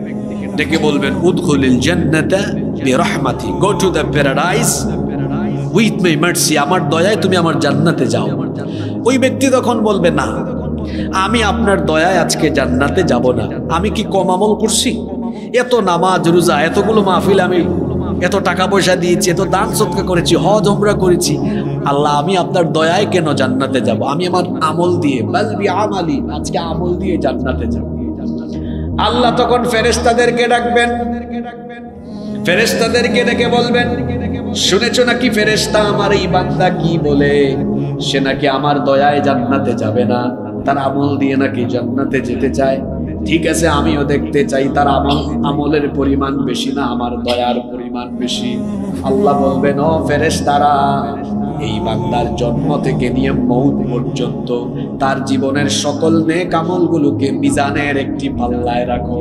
ডেকে বলবেন, উদখুলিল জান্নাতা বিরহমাতি, go to the paradise with my mercy, আমার দয়ায় তুমি আমার জান্নাতে যাও। ওই ব্যক্তি তখন বলবে, না, আমি আপনার দয়ায় আজকে জান্নাতে যাব না। আমি কি কম আমল করছি? এত নামাজ রোজা, এতগুলো মাহফিল, আমি এত টাকা পয়সা দিয়েছি, এত দান সদকা করেছি, হজ উমরা করেছি, আল্লাহ আমি আপনার দয়ায় কেন জান্নাতে যাব? আমি আমার আমল দিয়ে, বাল বিআমালি, আজকে আমল দিয়ে জান্নাতে যাব। আল্লাহ তখন ফেরেশতাদেরকে ডাকবেন, ফেরেশতাদেরকে ডেকে বলবেন, শুনেছো নাকি ফেরেশতা আমার এই বান্দা কি বলে? সে নাকি আমার দয়ায় জান্নাতে যাবে না, তার আমল দিয়ে নাকি জান্নাতে যেতে চায়। ঠিক আছে, আমিও দেখতে চাই তার আমলের পরিমাণ বেশি না আমার দয়ার পরিমাণ বেশি। আল্লাহ বলবেন, ও ফেরেশতারা, এই বান্দার জন্ম থেকে নিয়ে মৌত পর্যন্ত তার জীবনের সকল নেক আমলগুলোকে মিজানের একটি পাল্লায় রাখো।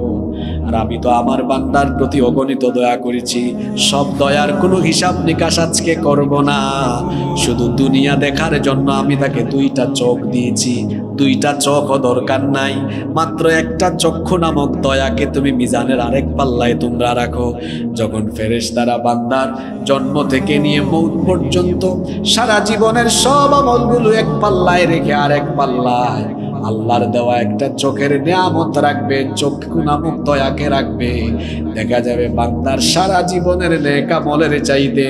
আর আমি তো আমার বান্দার প্রতি অগণিত দয়া করেছি, সব দয়ার কোনো হিসাব নিকাশ আজকে করব না। শুধু দুনিয়া দেখার জন্য আমি তাকে 2টা চোখ দিয়েছি, 2টা চোখও দরকার নাই, মাত্র একটা চক্ষু নামক দয়াকে তুমি মিজানের আরেক পাল্লায় তোমরা রাখো। যখন ফেরেশতারা বান্দার জন্ম থেকে নিয়ে মৌত পর্যন্ত সারা জীবনের সব আমলগুলো এক পাল্লায় রেখে আরেক পাল্লায় আল্লাহর দেওয়া একটা চোখের নিয়ামত রাখবে, চক্ষু নামক দয়াকে রাখবে, দেখা যাবে বান্দার সারা জীবনের নেক আমলের চাইতে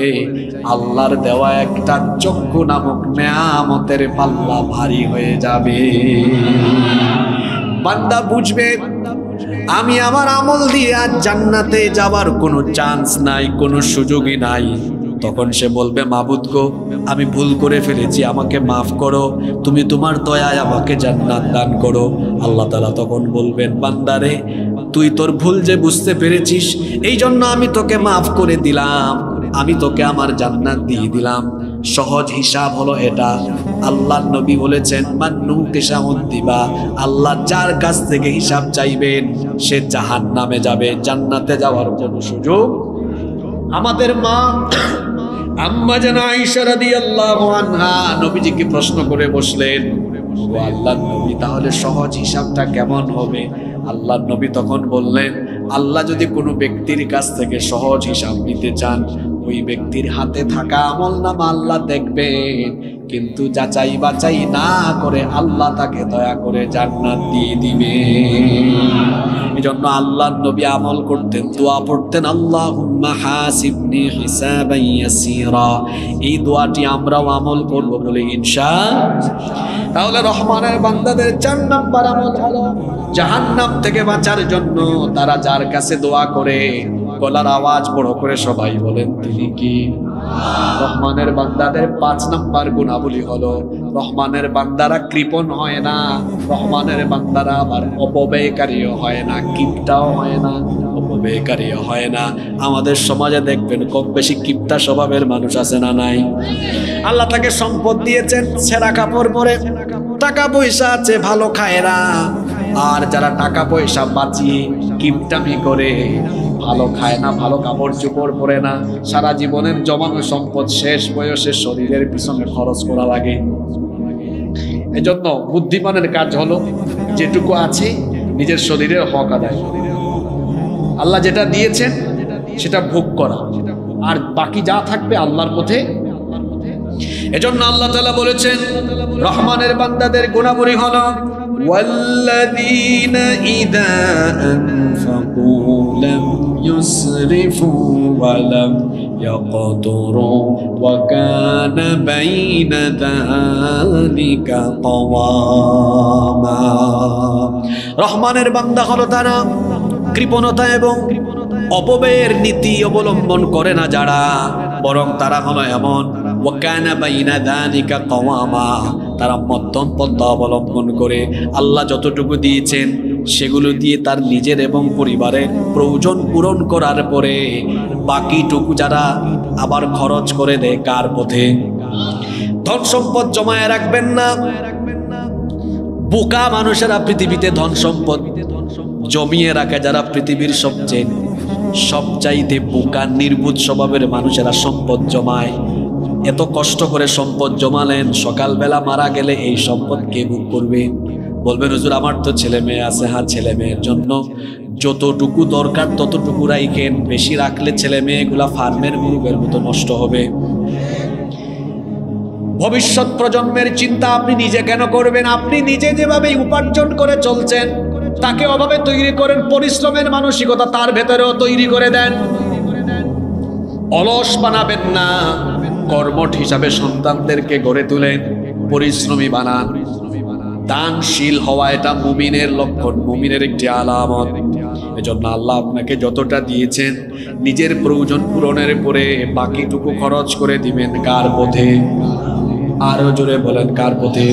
আল্লাহর দেওয়া একটা চক্ষু নামক নিয়ামতের পাল্লা ভারী হয়ে যাবে। বান্দা বুঝবে আমি আমার আমল দিয়ে আজ জান্নাতে যাবার কোনো চান্স নাই, কোনো সুযোগই নাই। তখন সে বলবে মাবুদ গো, আমি ভুল করে ফেলেছি, আমাকে মাফ করো, তুমি তোমার দয়ায় আমাকে জান্নাত দান করো। আল্লাহ তাআলা তখন বলবেন বান্দারে, তুই তোর ভুল যে বুঝতে পেরেছিস, এই জন্য আমি তোকে মাফ করে দিলাম, আমি তোকে আমার জান্নাত দিয়ে দিলাম। সহজ হিসাব হলো এটা। আল্লাহর নবী বলেছেন মান্নু কিসাউন দিবা, আল্লাহ যার কাছ থেকে হিসাব চাইবেন সে জাহান্নামে যাবে, জান্নাতে যাওয়ার কোনো সুযোগ। আমাদের মা আম্মা জান আয়েশা রাদিয়াল্লাহু আনহা নবীজিকে প্রশ্ন করে বসলেন, ও আল্লাহর নবী, তাহলে সহজ হিসাবটা কেমন হবে? আল্লাহর নবী তখন বললেন, আল্লাহ যদি কোনো ব্যক্তির কাছ থেকে সহজ হিসাব নিতে চান, ওই ব্যক্তির হাতে থাকা আমলনামা আল্লাহ দেখবেন, কিন্তু যাচাই বাছাই না করে আল্লাহ তাকে দয়া করে জান্নাত দিয়ে দিবে। এজন্য আল্লাহর নবী আমল করতেন, দোয়া পড়তেন, আল্লাহুম্মা হাসিবনি হিসাবান ইয়াসীরা। এই দোয়াটি আমরাও আমল করব বলে ইনশাআল্লাহ। তাহলে রহমানের বান্দাদের 4 নাম্বার আমল হলো জাহান্নাম থেকে বাঁচার জন্য তারা যার কাছে দোয়া করে, গলার আওয়াজ বড় করে সবাই বলেন তিনি কি? রহমানের বান্দাদের 5 নাম্বার গুণাবলী হলো রহমানের বান্দারা কৃপণ হয় না, রহমানের বান্দারা আবার অপব্যয়কারীও হয় না, কিপটাও হয় না, অপব্যয়কারীও হয় না। আমাদের সমাজে দেখবেন কম বেশি কিপটা স্বভাবের মানুষ আছে না নাই? আল্লাহ তাকে সম্পদ দিয়েছেন, ছেঁড়া কাপড় পরে, টাকা পয়সা আছে, ভালো খায় না। আর যারা টাকা পয়সা বাঁচিয়ে কিপটামি করে, ভালো খায় না, ভালো কাপড় চোপড় পরে না, সারা জীবনের জমানো সম্পদ শেষ বয়সে শরীরের পিছনে খরচ করা লাগে। এজন্য বুদ্ধিমানের কাজ হলো যেটুকু আছে নিজের শরীরের হক আদায়, আল্লাহ যেটা দিয়েছেন সেটা ভোগ করা, আর বাকি যা থাকবে আল্লাহর পথে। এজন্য আল্লাহ তাআলা বলেছেন রহমানের বান্দাদের গুণাবলী হলো ওয়াল্লাযীনা ইযা আনফাকু লাম ইউসরিফু ওয়া লাম ইয়াকতুরু ওয়া কানা বাইনা যালিকা কাওয়ামা। রহমানের বান্দা হলো তারা কৃপণতা এবং অপব্যয়ের নীতি অবলম্বন করে না যারা, বরং তারা হলো এমন ওয়া কানা বাইনা যালিকা কাওয়ামা, তারা মধ্যম পন্থা অবলম্বন করে আল্লাহ যতটুকু দিয়েছেন সেগুলো দিয়ে তার নিজের এবং পরিবারের প্রয়োজন পূরণ করার পরে বাকিটুকু যারা আবার খরচ করে দেয় কার পথে? ধন সম্পদ জমায়ে রাখবেন না। বোকা মানুষেরা পৃথিবীতে ধন সম্পদ জমিয়ে রাখে, যারা পৃথিবীর সবচাইতে বোকা নির্বুধ স্বভাবের মানুষেরা সম্পদ জমায়। এত কষ্ট করে সম্পদ জমালেন, সকালবেলা মারা গেলে এই সম্পদ কে ভোগ করবে? বলবেন হুজুর আমার তো ছেলে মেয়ে আছে। হ্যাঁ, ছেলে মেয়ের জন্য যতটুকু দরকার ততটুকু রাখেন, বেশি রাখলে ছেলে মেয়েগুলা ফার্মের মুরগের মতো নষ্ট হবে। ভবিষ্যৎ প্রজন্মের চিন্তা আপনি নিজে কেন করবেন? আপনি নিজে যেভাবে উপার্জন করে চলছেন তাকে ওভাবে তৈরি করেন, পরিশ্রমের মানসিকতা তার ভেতরেও তৈরি করে দেন। অলস বানাবেন না, কর্মঠ হিসাবে সন্তানদেরকে গড়ে তুলেন, পরিশ্রমী বানান। দানশীল হওয়া এটা মুমিনের লক্ষণ, মুমিনের একটি আলামত। এজন্য আল্লাহ আপনাকে যতটা দিয়েছেন নিজের প্রয়োজন পূরণের পরে বাকিটুকু খরচ করে দিবেন কার পথে? আরো জোরে বলেন, কার পথে?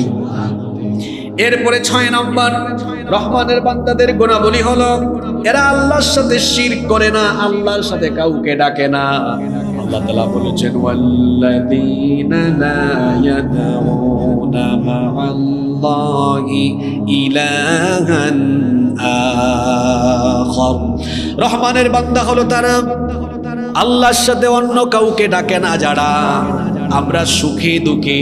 এরপরে 6 নম্বর রহমানের বান্দাদের গুণাবলী হলো এরা আল্লাহর সাথে শিরক করে না, আল্লাহর সাথে কাউকে ডাকে না। আল্লাহ তাআলা বলেছেন ওয়াল্লাযীনা লা ইয়াদউনা মা'আল্লাহি ইলাহান আখার। রহমানের বান্দা হলো তারা আল্লাহর সাথে অন্য কাউকে ডাকে না যারা। আমরা সুখে দুঃখে,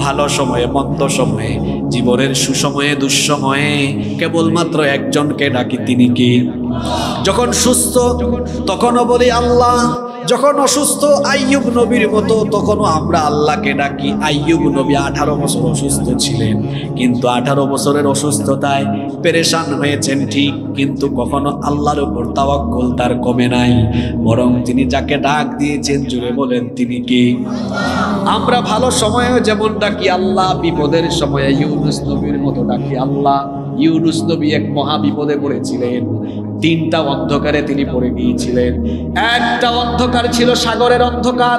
ভালো সময়ে মন্দ সময়ে, জীবনের সুসময়ে দুঃসময়ে কেবলমাত্র একজনকে ডাকি, তিনি কি? যখন সুস্থ তখনও বলি আল্লাহ, যখন অসুস্থ আইয়ুব নবীর মতো, তখনও আমরা আল্লাহকে ডাকি। আইয়ুব নবী 18 বছর অসুস্থ ছিলেন, কিন্তু 18 বছরের অসুস্থতায় পেরেশান হয়েছেন ঠিক, কিন্তু কখনো আল্লাহর উপর তাওয়াক্কুল তার কমে নাই, বরং তিনি যাকে ডাক দিয়েছেন, জুড়ে বলেন তিনি কি? আমরা ভালো সময়েও যেমন ডাকি আল্লাহ, বিপদের সময়ে ইউনুস নবীর মতো ডাকি আল্লাহ। ইউনুস নবী এক মহা বিপদে পড়েছিলেন, 3টা অন্ধকারে তিনি পড়ে গিয়েছিলেন। একটা অন্ধকার ছিল সাগরের অন্ধকার,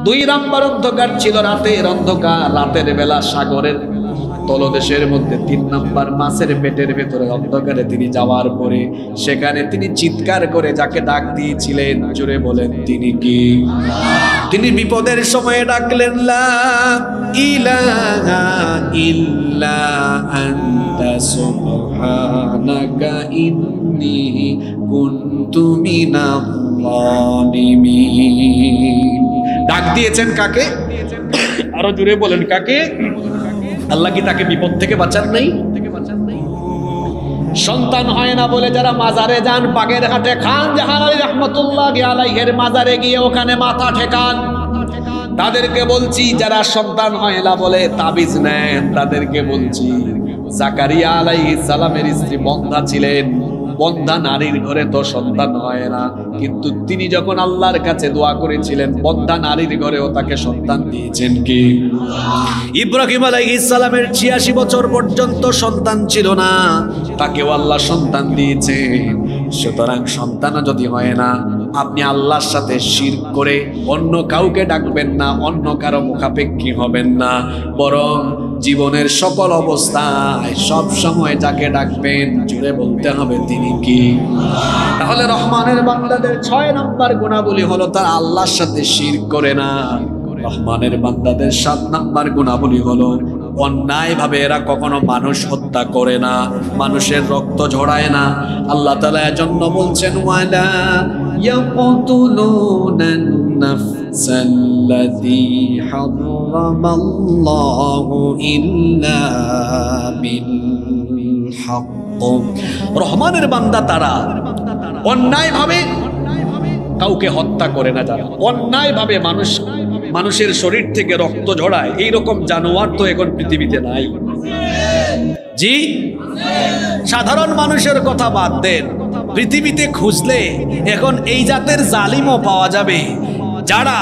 2 নাম্বার অন্ধকার ছিল রাতের অন্ধকার, রাতের বেলা সাগরের তলদেশের মধ্যে, 3 নাম্বার মাছের পেটের ভেতরে অন্ধকারে তিনি যাওয়ার পরে সেখানে তিনি চিৎকার করে যাকে ডাক দিয়েছিলেন, জোরে বলেন তিনি কি? তিনি বিপদের সময়ে ডাকলেন, লা ইলাহা ইল্লা আনতা সুবহানাকা ইন্নী কুনতু মিনাল জালিমিন। ডাক দিয়েছেন কাকে? আরো জোরে বলেন কাকে? আল্লাহ কি তাকে বিপদ থেকে বাঁচান নাই? সন্তান হয় না বলে যারা মাজারে যান, বাগেরহাটে খান জাহান আলী রহমতুল্লাহি আলাইহির মাজারে গিয়ে ওখানে মাথা ঠেকান, তাদেরকে বলছি, যারা সন্তান হয় না বলে তাবিজ নেন, তাদেরকে বলছি, জাকারিয়া আলাইহিস সালামের স্ত্রী বন্ধা ছিলেন, বন্ধা নারীর ঘরে তো সন্তান হয় না, কিন্তু তিনি যখন আল্লাহর কাছে দোয়া করেছিলেন, বন্ধা নারীর ঘরেও তাকে সন্তান দিয়েছেন কি? ইব্রাহিম আলাইহিস সালামের 86 বছর পর্যন্ত সন্তান ছিল না, তাকেও আল্লাহ সন্তান দিয়েছেন। সুতরাং সন্তান যদি হয় না, আপনি আল্লাহর সাথে শিরক করে অন্য কাউকে ডাকবেন না, অন্য কারো মুখাপেক্ষী হবেন না, বরং জীবনের সকল অবস্থায় সব সময় যাকে ডাকবেন, জুড়ে বলতে হবে তিনি কি? তাহলে রহমানের বান্দাদের 6 নম্বর গুণাবলী হলো তারা আল্লাহর সাথে শিরক করে না। রহমানের বান্দাদের 7 নম্বর গুণাবলী হলো অন্যায় ভাবে এরা কখনো মানুষ হত্যা করে না, মানুষের রক্ত ঝরায় না। আল্লাহ তাআলা এজন্য বলছেন, ওয়ালা ইয়াকতুলুনান নাফসাল্লাতী হারামাল্লাহু ইল্লা বিল হক। রহমানের বান্দা তারা অন্যায় ভাবে কাউকে হত্যা করে না, যারা অন্যায় ভাবে মানুষের শরীর থেকে রক্ত ঝরায়, এইরকম জানোয়ার তো এখন পৃথিবীতে নাই। জি, সাধারণ মানুষের কথা বাদ দেন, পৃথিবীতে খুঁজলে এখন এই জাতের জালিমও পাওয়া যাবে, যারা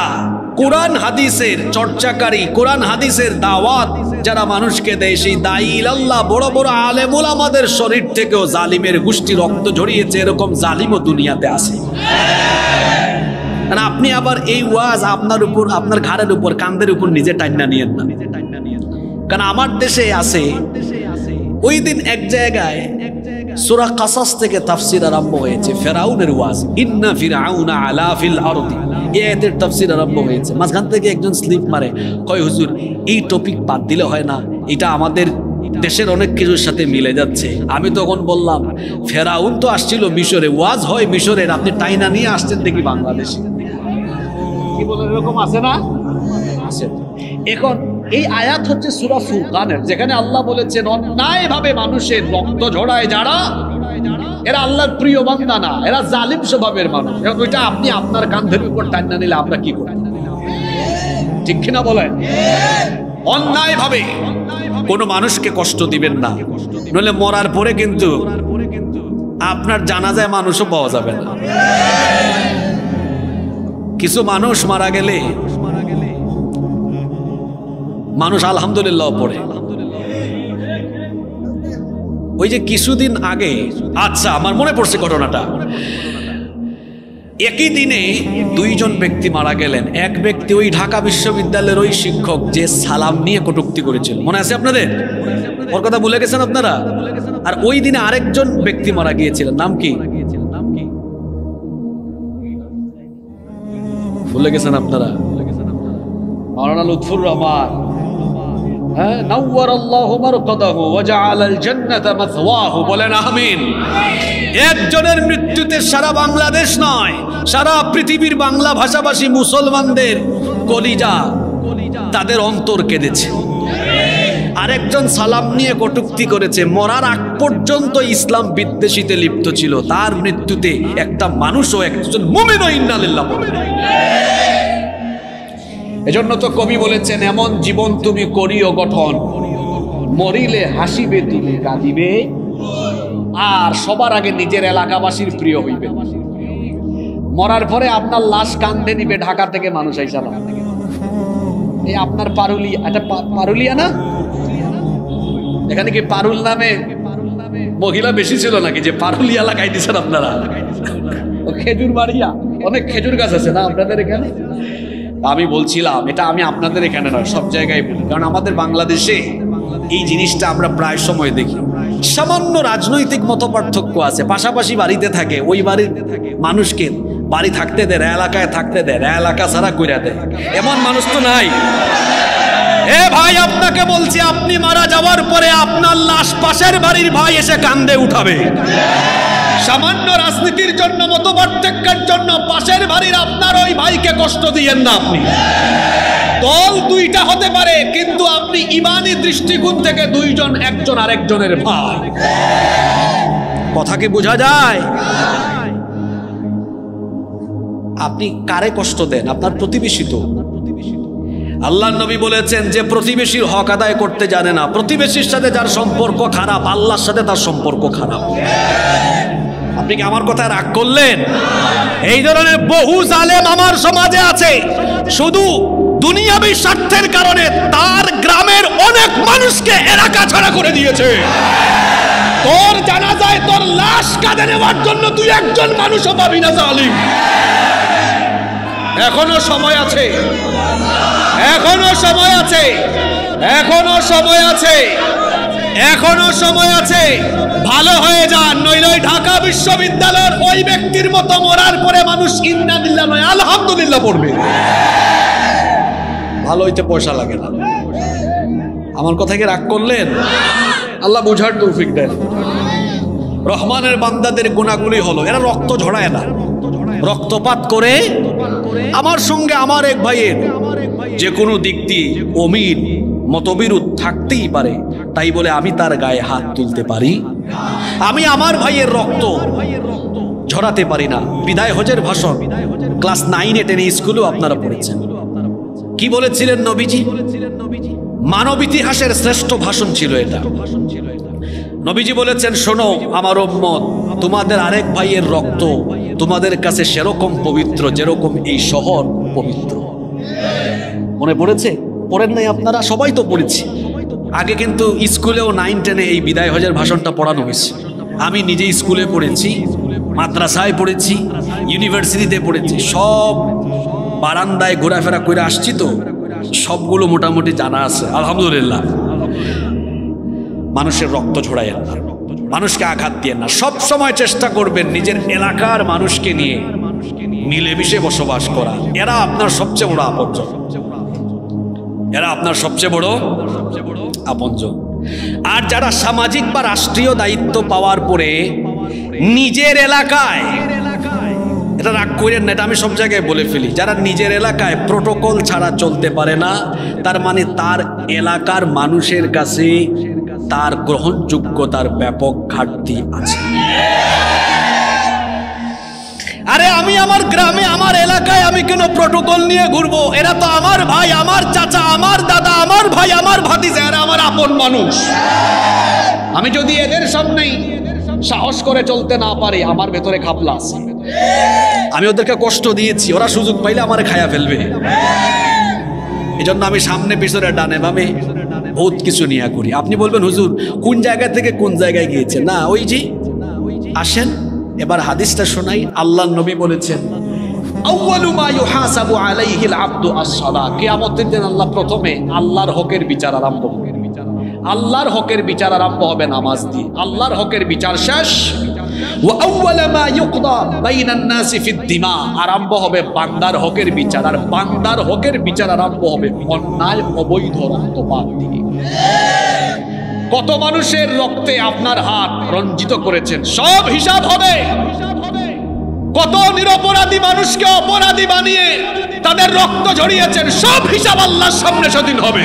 কোরআন হাদিসের চর্চাকারী, কোরআন হাদিসের দাওয়াত যারা মানুষকে দেয়, সেই দায়ী ইলাল্লাহ বড় বড় আলেমুল আমাদের শরীর থেকেও জালিমের গোষ্ঠী রক্ত ঝরিয়েছে, এরকম জালিমও দুনিয়াতে আছে। আপনি আবার এই ওয়াজ আপনার উপর, আপনার ঘাড়ের উপর, কাঁধের উপর নিজে টাইনা নিয়েন না, কারণ আমার দেশে আছে। ওই দিন এক জায়গায় সূরা কাসাস থেকে তাফসীর আরম্ভ হয়েছে, ফিরাউনের ওয়াজ, ইন্না ফিরআউনা আলা ফিল আরদি, এই আয়াতের তাফসীর আরম্ভ হয়েছে। মাঝখান থেকে একজন স্লিপ মারে, কয় হুজুর এই টপিক বাদ দিলে হয় না, এটা আমাদের দেশের অনেক কিছুর সাথে মিলে যাচ্ছে। আমি তখন বললাম, ফেরাউন তো আসছিল মিশরে, ওয়াজ হয় মিশরের, আপনি টাইনা নিয়ে আসছেন দেখি বাংলাদেশে। কি বলেন, এরকম আছে না? আছে। এখন এই আয়াত হচ্ছে সূরা ফুরকানের, যেখানে আল্লাহ বলেছেন অন্যায় ভাবে মানুষের রক্ত ঝরায় যারা, এরা আল্লাহর প্রিয় বান্দা না, এরা জালিম স্বভাবের মানুষ। এখন ওইটা আপনি আপনার কাঁধের উপর টাইনা নিলে আমরা কি করব? ঠিক কিনা বলেন? অন্যায় ভাবে কোনো মানুষকে কষ্ট দিবেন না, নইলে মরার পরে কিন্তু আপনার জানাজায় মানুষও পাওয়া যাবে না। কিছু মানুষ মারা গেলে মানুষ আলহামদুলিল্লাহ পড়ে। ওই যে কিছুদিন আগে, আচ্ছা আমার মনে পড়ছে ঘটনাটা, একই দিনে 2 জন ব্যক্তি মারা গেলেন। এক ব্যক্তি ওই ঢাকা বিশ্ববিদ্যালয়ের ওই শিক্ষক যে সালাম নিয়ে কটূক্তি করেছিল, মনে আছে আপনাদের? ওর কথা ভুলে গেছেন আপনারা? আর ওই দিনে আরেকজন ব্যক্তি মারা গিয়েছিলেন, নাম কি ভুলে গেছেন আপনারা? মাওলানা লুৎফুর রহমান, হ্যাঁ, নাওয়ারাল্লাহু মারকাদাহু ওয়া জাআলাল জান্নাতা মাথওয়াহু, বলেন আমিন। একজনের মৃত্যুতে সারা বাংলাদেশ নয়, সারা পৃথিবীর বাংলা ভাষাভাষী মুসলমানদের কলিজা, তাদের অন্তর কেঁদেছে। আরেকজন সালাম নিয়ে কটূক্তি করেছে, মরার আগ পর্যন্ত ইসলাম বিদ্বেষীতে লিপ্ত ছিল, তার মৃত্যুতে একটা মানুষও একজন মুমিনও ইন্না লিল্লাহ বলে। এজন্য তো কবি বলেছেন, এমন জীবন তুমি করিও গঠন, মরিলে হাসিবে তুমি কাঁদিবে, আর সবার আগে নিজের এলাকাবাসীর প্রিয় হইবে। মরার পরে আপনার লাশ কান্দে নিবে ঢাকা থেকে মানুষ আইসা, এই আপনার পারুলিয়া, এটা পারুলিয়া না? এখানে কি পারুল নামে মহিলা বেশি ছিল নাকি যে পারুলিয়া লাগাই দিচ্ছেন আপনারা? খেজুর বাড়িয়া, অনেক খেজুর গাছ আছে না আপনাদের এখানে? আমি বলছিলাম, এটা আমি আপনাদের এখানে নয়, সব জায়গায় বলি, কারণ আমাদের বাংলাদেশে এই জিনিসটা আমরা প্রায় সময় দেখি। সামান্য রাজনৈতিক মতপার্থক্য আছে, পাশাপাশি বাড়িতে থাকে, ওই বাড়ির মানুষকে বাড়ি থাকতে দেয়, এলাকায় থাকতে দেয়, এলাকা ছাড়া কইরা দেয়, এমন মানুষ তো নাই। এ ভাই, আপনাকে বলছি, আপনি মারা যাওয়ার পরে আপনার লাশ পাশের বাড়ির ভাই এসে কান্দে উঠাবে। সামান্য রাজনীতির জন্য, মতপার্থক্যের জন্য পাশের বাড়ির আপনার ওই ভাইকে কষ্ট দিয়েন না। আপনি দল দুইটা হতে পারে, কিন্তু আপনি ঈমানি দৃষ্টিকোণ থেকে দুইজন একজন আরেকজনের ভাই। কথা কি বোঝা যায়? আপনি কারে কষ্ট দেন? আপনার প্রতিবেশী তো। আল্লাহর নবী বলেছেন, যে প্রতিবেশীর হক আদায় করতে জানে না, প্রতিবেশীর সাথে যার সম্পর্ক খারাপ, আল্লাহর সাথে তার সম্পর্ক খারাপ। আপনি কি আমার কথায় রাগ করলেন? এই ধরনের বহু জালেম আমার সমাজে আছে, শুধু দুনিয়াবী স্বার্থের কারণে তার গ্রামের অনেক মানুষকে এলাকা ছাড়া করে দিয়েছে। তোর জানাজায় তোর লাশ কাঁধে নেওয়ার জন্য তুই একজন মানুষও পাবি না জালিম। এখনো সময় আছে, এখনো সময় আছে, এখনো সময় আছে, এখনো সময় আছে। ভালো হয়ে যান, নইলে ঢাকা বিশ্ববিদ্যালয়ের ওই ব্যক্তির মতো মরার পরে মানুষ ইন্না লিল্লাহ নয় আলহামদুলিল্লাহ পড়বে। ভালো হইতে পয়সা লাগে না। আমার কথা কি রাগ করলেন? আল্লাহ বুঝার তৌফিক দেন। রহমানের বান্দাদের গুণাগুলি হলো, এরা রক্ত ঝরায় না, রক্তপাত করে। আমার সঙ্গে আমার এক ভাইয়ের যে কোনো দিক দিয়ে অমিল মতবিরোধ থাকতেই পারে, তাই বলে আমি তার গায়ে হাত তুলতে পারি? আমি আমার ভাইয়ের রক্ত ঝরাতে পারি না। বিদায় হজের ভাষণ ক্লাস 9 10 স্কুলেও আপনারা পড়েছেন। কি বলেছিলেন নবীজি? মানব ইতিহাসের শ্রেষ্ঠ ভাষণ ছিল এটা। নবীজি বলেছেন, শোনো আমার উম্মত, তোমাদের আরেক ভাইয়ের রক্ত তোমাদের কাছে সেরকম পবিত্র যেরকম এই শহর পবিত্র। মনে পড়েছে? পড়েন নাই আপনারা? সবাই তো পড়েছি। আগে কিন্তু স্কুলেও 9 10 এই বিদায় হজের ভাষণটা পড়ানো হয়েছে। আমি নিজে স্কুলে পড়েছি, মাদ্রাসায় পড়েছি, ইউনিভার্সিটিতে পড়েছি, সব বারান্দায় ঘোরাফেরা করে আসছি, তো সবগুলো মোটামুটি জানা আছে আলহামদুলিল্লাহ। মানুষের রক্ত ঝরাইয়েন না, মানুষকে আঘাত দিয়ে না। সব সময় চেষ্টা করবেন নিজের এলাকার মানুষকে নিয়ে মিলেমিশে বসবাস করা। এরা আপনার সবচেয়ে বড় আপনজন, এরা আপনার সবচেয়ে বড় আপনজন। আর যারা সামাজিক বা রাষ্ট্রীয় দায়িত্ব পাওয়ার পরে নিজের এলাকায়, এটা রাগ করেন না, এটা আমি সব জায়গায় বলে ফেলি, যারা নিজের এলাকায় প্রোটোকল ছাড়া চলতে পারে না, তার মানে তার এলাকার মানুষের কাছে তার গ্রহণযোগ্যতার ব্যাপক ঘাটতি আছে। আরে আমি আমার গ্রামে, আমার এলাকায় আমি কেন প্রোটোকল নিয়ে ঘুরবো? এরা তো আমার ভাই, আমার চাচা, আমার দাদা, আমার ভাই, আমার ভাতিজা, এরা আমার আপন মানুষ। আমি যদি এদের সামনেই সাহস করে চলতে না পারি, আমার ভেতরে খাপলা আছে। আমি ওদেরকে কষ্ট দিয়েছি, ওরা সুযোগ পাইলে আমারে খায়া ফেলবে। এই জন্য আমি সামনে পিছনে ডানে বামে বহুত কিছু নিয়ে করি। আপনি বলবেন হুজুর কোন জায়গা থেকে কোন জায়গায় গিয়েছে? না, ওই যে আসেন এবার হাদিসটা শোনাই। আল্লাহর নবী বলেছেন, আউয়ালু মা ইউহাসাবু আলাইহিল আবদু আস-সালাহ। কিয়ামতের দিন আল্লাহ প্রথমে আল্লাহর হকের বিচার আরম্ভ করবে। আল্লাহর হকের বিচার আরম্ভ হবে নামাজ দিয়ে। আল্লাহর হকের বিচার শেষ। ওয়া আউয়ালু মা ইউকদা বাইনান নাসি ফিদ দিমা। আরম্ভ হবে বান্দার হকের বিচার, আর বান্দার হকের বিচার আরম্ভ হবে অন্যায় অবৈধ রক্তপাত দিয়ে। কত মানুষের রক্তে আপনার হাত রঞ্জিত করেছেন, সব হিসাব হবে। কত নিরপরাধী মানুষকে অপরাধী বানিয়ে তাদের রক্ত ঝরিয়েছেন, সব হিসাব আল্লাহর সামনে সেদিন হবে।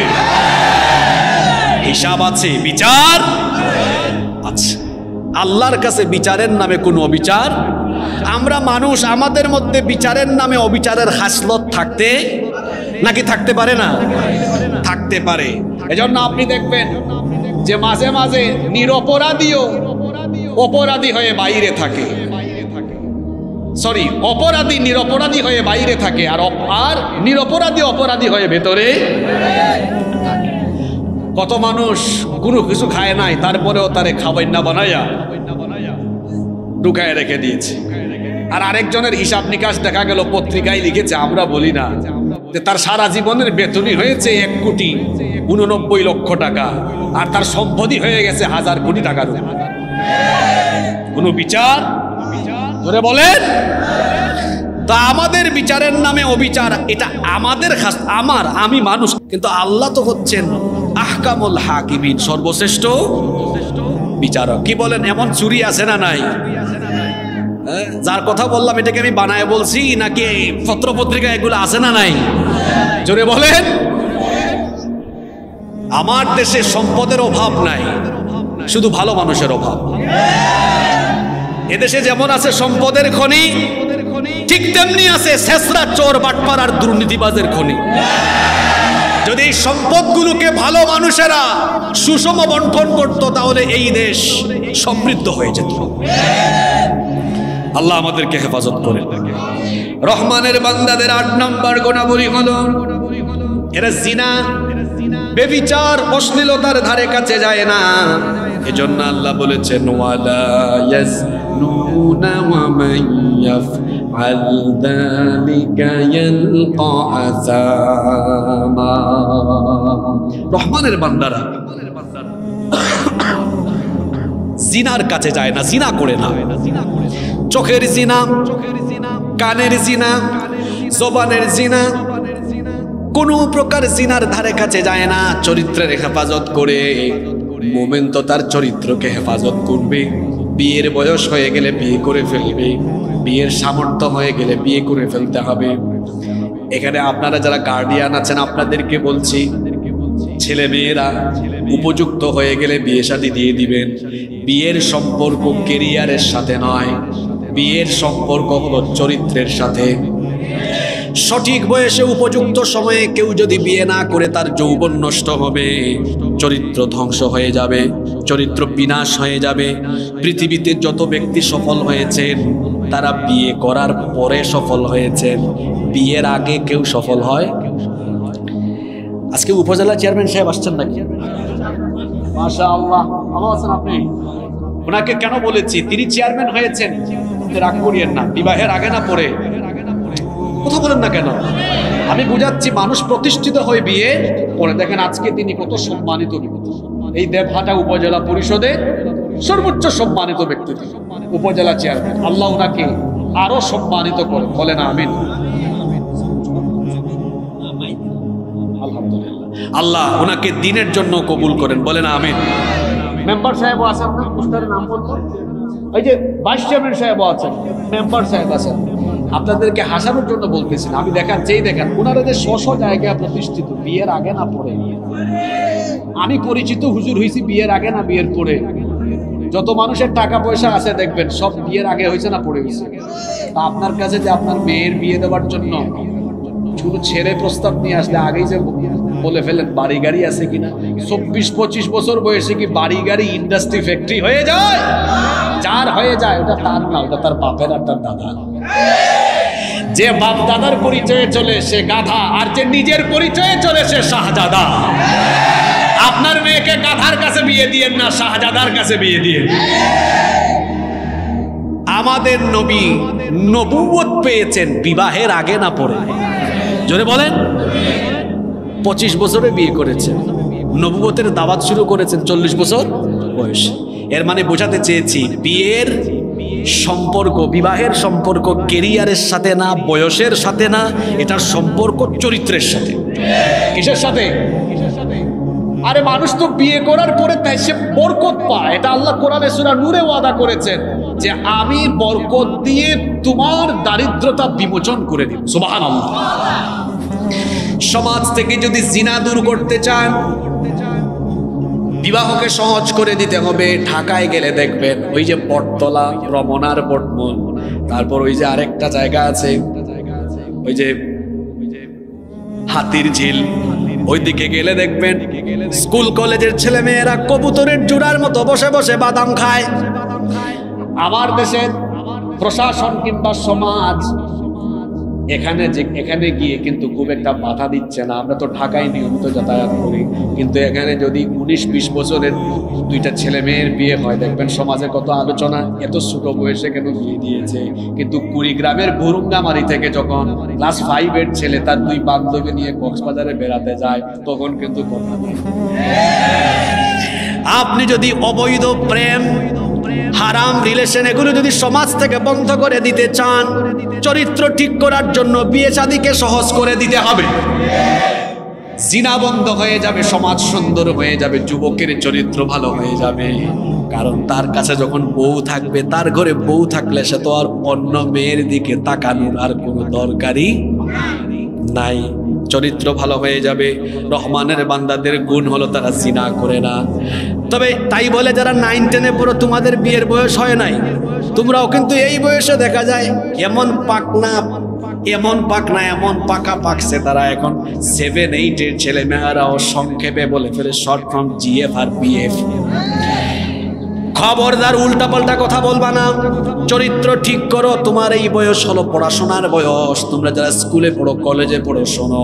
হিসাব আছে, বিচার আছে। আল্লাহর কাছে বিচারের নামে কোনো অবিচার। আমরা মানুষ, আমাদের মধ্যে বিচারের নামে অবিচারের হাসলত থাকতে নাকি থাকতে পারে না? থাকতে পারে। এজন্য আপনি দেখবেন যে মাঝে মাঝে নিরপরাধীও অপরাধী হয়ে বাইরে থাকে, সরি, অপরাধী নিরপরাধী হয়ে বাইরে থাকে, আর নিরপরাধী অপরাধী হয়ে ভেতরে। কত মানুষ কোনো কিছু খায় নাই, তারপরেও তারে খাবার না বানাইয়া ঢুকায় রেখে দিয়েছে। আর আরেকজনের হিসাব নিকাশ দেখা গেল পত্রিকায় লিখেছে, আমরা বলি না, যে তার সারা জীবনের বেতনই হয়েছে 1,89,00,000 টাকা, আর তার সম্পত্তি হয়ে গেছে 1,000 কোটি টাকার। কোনো বিচার ধরে বলেন? তা আমাদের বিচারের নামে অবিচার, এটা আমাদের আমি মানুষ, কিন্তু আল্লাহ তো হচ্ছেন আহকামুল হাকিমিন, সর্বশ্রেষ্ঠ বিচারক। কি বলেন? এমন চুরি আছে না নাই? যার কথা বললাম এটাকে আমি বানায় বলছি নাকি পত্র পত্রিকা এগুলো আছে না নাই? জোরে বলেন। আমার দেশে সম্পদের অভাব নাই, শুধু ভালো মানুষের অভাব। এদেশে যেমন আছে সম্পদের খনি, ঠিক তেমনি আছে ছেঁচড়া, চোর, বাটপার আর দুর্নীতিবাজের খনি। যদি এই সম্পদগুলোকে ভালো মানুষেরা সুষম বন্টন করত, তাহলে এই দেশ সমৃদ্ধ হয়ে যেত। আল্লাহ আমাদেরকে হেফাজত করে। রহমানের বান্দাদের 8 নম্বর গুণাবলী হলো এরা জিনা, বেবিচার, অশ্লীলতার ধারে কাছে যায় না। এজন্য আল্লাহ বলেছেন, ওয়ালা ইয়াজনুনা ওয়া মান ইয়াফআল যালিকা ইয়ালকা আযামা। রহমানের বান্দারা জিনার কাছে যায় না, জিনা করে না। চোখের জিনা, কানের জিনা, জবানের জিনা, কোন প্রকার জিনার ধারে কাছে যায় না। চরিত্রের হেফাজত করে। মুমিন তো তার চরিত্রকে হেফাজত করবে। বিয়ের বয়স হয়ে গেলে বিয়ে করে ফেলবে, বিয়ের সামর্থ্য হয়ে গেলে বিয়ে করে ফেলতে হবে। এখানে আপনারা যারা গার্ডিয়ান আছেন, আপনাদেরকে বলছি, ছেলে মেয়েরা উপযুক্ত হয়ে গেলে বিয়ে শাদী দিয়ে দিবেন। বিয়ের সম্পর্ক কেরিয়ারের সাথে নয়, বিয়ের সম্পর্ক হলো চরিত্রের সাথে। সঠিক বয়সে উপযুক্ত সময়ে কেউ যদি বিয়ে না করে, তার যৌবন নষ্ট হবে, চরিত্র ধ্বংস হয়ে যাবে, চরিত্র বিনাশ হয়ে যাবে। পৃথিবীতে যত ব্যক্তি সফল হয়েছেন, তারা বিয়ে করার পরে সফল হয়েছেন, বিয়ের আগে কেউ সফল হয়। আজকে উপজেলা চেয়ারম্যান সাহেব আসছেন নাকি? মাশাআল্লাহ, ভালো আছেন আপনি? ওনাকে কেন বলেছি, তিনি চেয়ারম্যান হয়েছেন, রাগ করিয়েন না, বিবাহের আগে না পরে। কথা বলেন না কেন? আমি বুঝাচ্ছি, মানুষ প্রতিষ্ঠিত হয়ে বিয়ে পরে। দেখেন আজকে তিনি কত সম্মানিত। এই দেবহাটা উপজেলা পরিষদে সর্বোচ্চ সম্মানিত ব্যক্তি, উপজেলা চেয়ারম্যান। আল্লাহ ওনাকে আরো সম্মানিত করে, বলেন আমিন। আলহামদুলিল্লাহ, আল্লাহ ওনাকে দিনের জন্য কবুল করেন, বলেন আমিন। মেম্বার সাহেব আছেন না, পোস্টারের নাম বলবো, এই যে ভাইস চেয়ারম্যান সাহেব আছেন, মেম্বার সাহেব আছেন। আপনাদেরকে হাসানোর জন্য বলতেছি না, আমি দেখান, যেই দেখান ওনারা যে স্ব জায়গায় প্রতিষ্ঠিত, বিয়ের আগে না পরে। আমি পরিচিত হুজুর হয়েছি বিয়ের আগে না বিয়ের পরে। যত মানুষের টাকা পয়সা আছে দেখবেন সব বিয়ের আগে হয়েছে না পরে হয়েছে। তা আপনার কাছে যে আপনার মেয়ের বিয়ে দেওয়ার জন্য শুধু ছেলে প্রস্তাব নিয়ে আসলে আগেই যে বলে ফেলেন বাড়ি গাড়ি আছে কিনা। 24-25 বছর বয়সে কি বাড়ি গাড়ি, ইন্ডাস্ট্রি, ফ্যাক্টরি হয়ে যায়? যার হয়ে যায় ওটা তার না, ওটা তার বাপের আর তার দাদা। যে বাপ দাদার পরিচয়ে চলে সে গাধা, আর যে নিজের পরিচয়ে চলে সে শাহজাদা। আপনার মেয়েকে গাধার কাছে বিয়ে দিয়েন না, শাহজাদার কাছে বিয়ে দিয়ে। আমাদের নবী নবুয়ত পেয়েছেন বিবাহের আগে না পরে। জোরে বলেন। 25 বছরে বিয়ে করেছেন, নবুয়তের দাওয়াত শুরু করেছেন 40 বছর বয়সে। এর মানে বোঝাতে চেয়েছি, বিয়ের সম্পর্ক, বিবাহের সম্পর্ক কেরিয়ারের সাথে না, বয়সের সাথে না, এটার সম্পর্ক চরিত্রের সাথে। কিসের সাথে? আরে মানুষ তো বিয়ে করার পরে তাই সে বরকত পায়। এটা আল্লাহ কোরআনে সূরা নূরে ওয়াদা করেছেন যে আমি বরকত দিয়ে তোমার দারিদ্রতা বিমোচন করে দিব। সুবহানাল্লাহ। সমাজ থেকে যদি জিনা দূর করতে চান, বিবাহকে সহজ করে দিতে হবে। ঢাকায় গেলে দেখবেন ওই যে বটতলা, রমনার বটমূল, তারপর ওই যে আরেকটা জায়গা আছে ওই যে হাতির ঝিল, ওইদিকে গেলে দেখবেন স্কুল কলেজের ছেলে মেয়েরা কবুতরের জোড়ার মতো বসে বসে বাদাম খায়। আমার দেশের প্রশাসন কিংবা সমাজ এখানে গিয়ে কিন্তু খুব একটা বাধা দিচ্ছে না। আমরা তো ঢাকায় নিয়মিত যাতায়াত করি, কিন্তু এখানে যদি 19-20 বছরের দুইটা ছেলে মেয়ের বিয়ে হয়, দেখবেন সমাজে কত আলোচনা, এত ছোট বয়সে কেন বিয়ে দিয়েছে। কিন্তু কুড়িগ্রামের ভুরুঙ্গামারি থেকে যখন ক্লাস 5-এর ছেলে তার 2 বান্ধবী নিয়ে কক্সবাজারে বেড়াতে যায়, তখন কিন্তু কথা নেই। আপনি যদি অবৈধ প্রেম, হারাম রিলেশন এগুলো যদি সমাজ থেকে বন্ধ করে দিতে চান, চরিত্র ঠিক করার জন্য বিয়ে শাদীকে সহজ করে দিতে হবে। জিনা বন্ধ হয়ে যাবে, সমাজ সুন্দর হয়ে যাবে, যুবকের চরিত্র ভালো হয়ে যাবে। কারণ তার কাছে যখন বউ থাকবে, তার ঘরে বউ থাকলে সে তো আর অন্য মেয়ের দিকে তাকানোর আর কোনো দরকারই নাই। চরিত্র ভালো হয়ে যাবে। রহমানের বান্দাদের গুণ হলো তারা জিনা করে না। তবে তাই বলে যারা 9-10-এ পড়ো, তোমাদের বিয়ের বয়স হয় নাই, তোমরাও কিন্তু এই বয়সে দেখা যায় এমন পাকা পাকছে তারা এখন 7-8-এর ছেলে মেয়েরাও সংক্ষেপে বলে ফেলে শর্ট ফর্ম GF আর PF। খবরদার উল্টাপাল্টা কথা বলবা না, চরিত্র ঠিক করো। তোমার এই বয়স হলো পড়াশোনার বয়স। তোমরা যারা স্কুলে পড়ো, কলেজে পড়ো, শোনো,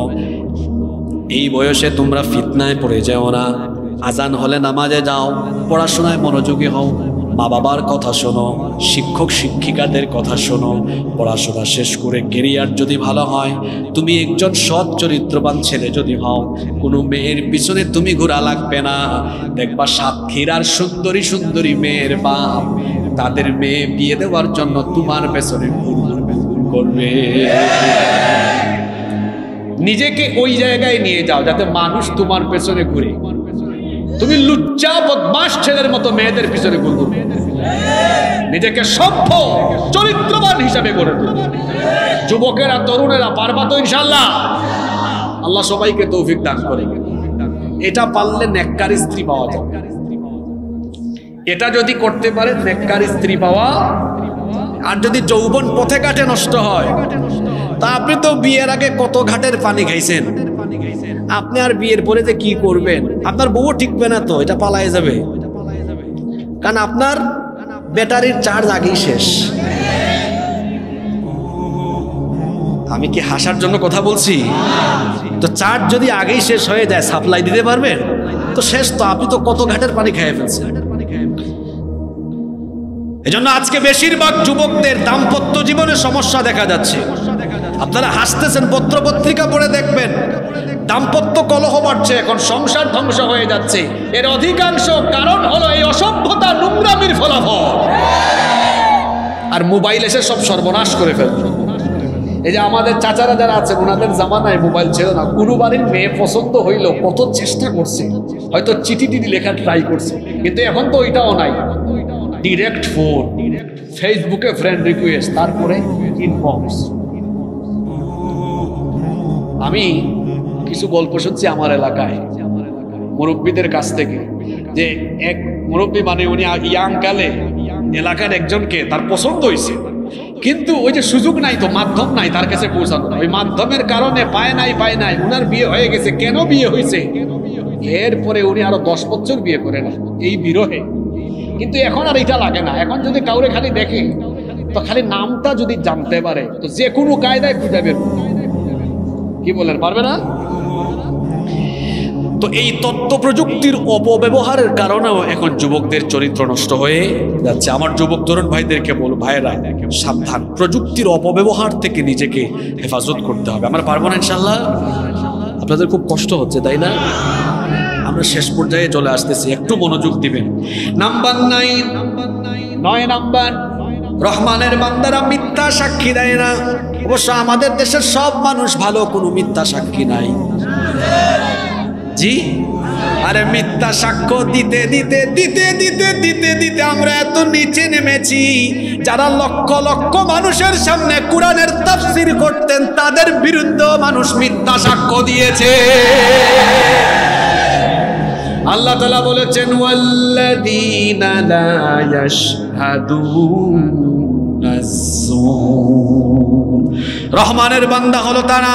এই বয়সে তোমরা ফিতনায় পড়ে যাও না। আজান হলে নামাজে যাও, পড়াশোনায় মনোযোগী হও, মা বাবার কথা শোনো, শিক্ষক শিক্ষিকাদের কথা শোনো। পড়াশোনা শেষ করে কেরিয়ার যদি ভালো হয়, তুমি একজন সৎ চরিত্রবান ছেলে যদি হও, কোনো মেয়ের পিছনে তুমি ঘোরা লাগবে না। দেখবা সাতক্ষীরার সুন্দরী সুন্দরী মেয়ের বাপ তাদের মেয়ে বিয়ে দেওয়ার জন্য তোমার পেছনে ঘুরঘুর করবে। নিজেকে ওই জায়গায় নিয়ে যাও যাতে মানুষ তোমার পেছনে ঘুরে। তুমি লুচ্চা বদমাশ ছেলের মতো মেয়েদের পিছনে ঘুরঘুর, নিজেকে সভ্য চরিত্রবান হিসাবে গড়ে তুলবে। যুবকেরা, তরুণেরা পারবা তো ইনশাআল্লাহ? আল্লাহ সবাইকে তৌফিক দান করে। এটা পারলে নেককার স্ত্রী পাওয়া যায়। এটা যদি করতে পারে নেককার স্ত্রী পাওয়া। আর যদি যৌবন পথে ঘাটে নষ্ট হয়, তা আপনি তো বিয়ের আগে কত ঘাটের পানি খাইছেন, আপনি আর বিয়ের পরে যে কি করবেন? আপনার বউ ঠিকবে না তো, এটা পালায় যাবে। কারণ আপনার ব্যাটারির চার্জ আগেই শেষ। আমি কি হাসার জন্য কথা বলছি? তো চার্জ যদি আগেই শেষ হয়ে যায়, সাপ্লাই দিতে পারবেন তো? শেষ তো। আপনি তো কত ঘাটের পানি খেয়ে ফেলছেন। এজন্য আজকে বেশিরভাগ যুবকদের দাম্পত্য জীবনে সমস্যা দেখা যাচ্ছে। আপনারা হাসতেছেন, পত্র পত্রিকা পড়ে দেখবেন দাম্পত্য কলহ বাড়ছে, এখন সংসার ধ্বংস হয়ে যাচ্ছে। এর অধিকাংশ কারণ হলো এই অসভ্যতা, নোংরামির ফলাফল। আর মোবাইল এসে সব সর্বনাশ করে ফেলবে। এই যে আমাদের চাচারা যারা আছেন, ওনাদের জামানায় মোবাইল ছিল না। কোনো বাড়ির মেয়ে পছন্দ হইলো, কত চেষ্টা করছে, হয়তো চিঠি টিঠি লেখা ট্রাই করছে, কিন্তু এখন তো ওইটাও নাই। ডিরেক্ট ফোন, ফেসবুকে ফ্রেন্ড রিকোয়েস্ট, তারপরে ইনবক্স। আমি কিছু গল্প শুনছি আমার এলাকায় মুরব্বীদের কাছ থেকে, যে এক মুরব্বী, মানে উনি ইয়াং কালে এলাকার একজনকে তার পছন্দ হয়েছে, কিন্তু ওই যে সুযোগ নাই, তো মাধ্যম নাই তার কাছে পৌঁছানো। ওই মাধ্যমের কারণে পায় নাই, উনার বিয়ে হয়ে গেছে। কেন বিয়ে হয়েছে? এরপরে উনি আরো 10 বছর বিয়ে করে না এই বিরহে। কিন্তু এখন আর এটা লাগে না। এখন যদি কাউরে খালি দেখে, তো খালি নামটা যদি জানতে পারে, তো যে কোনো কায়দায় খুঁজে বের করবে। কি বলেন, পারবে না? তো এই তথ্য প্রযুক্তির অপব্যবহারের কারণেও এখন যুবকদের চরিত্র নষ্ট হয়ে যাচ্ছে। আমার যুবক তরুণ ভাইদেরকে বলবো, ভাইরা সাবধান, প্রযুক্তির অপব্যবহার থেকে নিজেকে হেফাজত করতে হবে। আমরা পারবো না ইনশাআল্লাহ? আপনাদের খুব কষ্ট হচ্ছে, তাই না? আমরা শেষ পর্যায়ে চলে আসতেছি, একটু মনোযোগ দিবেন। নাম্বার 9 নাম্বার, রহমানের বান্দারা মিথ্যা সাক্ষী দেয় না। অবশ্য আমাদের দেশের সব মানুষ ভালো, কোনো মিথ্যা সাক্ষী নাই। জি, আরে মিথ্যা সাক্ষ্য দিতে দিতে দিতে দিতে দিতে দিতে আমরা এত নিচে নেমেছি, যারা লক্ষ লক্ষ মানুষের সামনে কোরআনের তাফসীর করতেন, তাদের বিরুদ্ধে মানুষ মিথ্যা সাক্ষ্য দিয়েছে। আল্লাহ তাআলা বলেছেন ওয়াল্লাযীনা লা ইয়াশহাদুনা আয-যুর, রহমানের বান্দা হলো তারা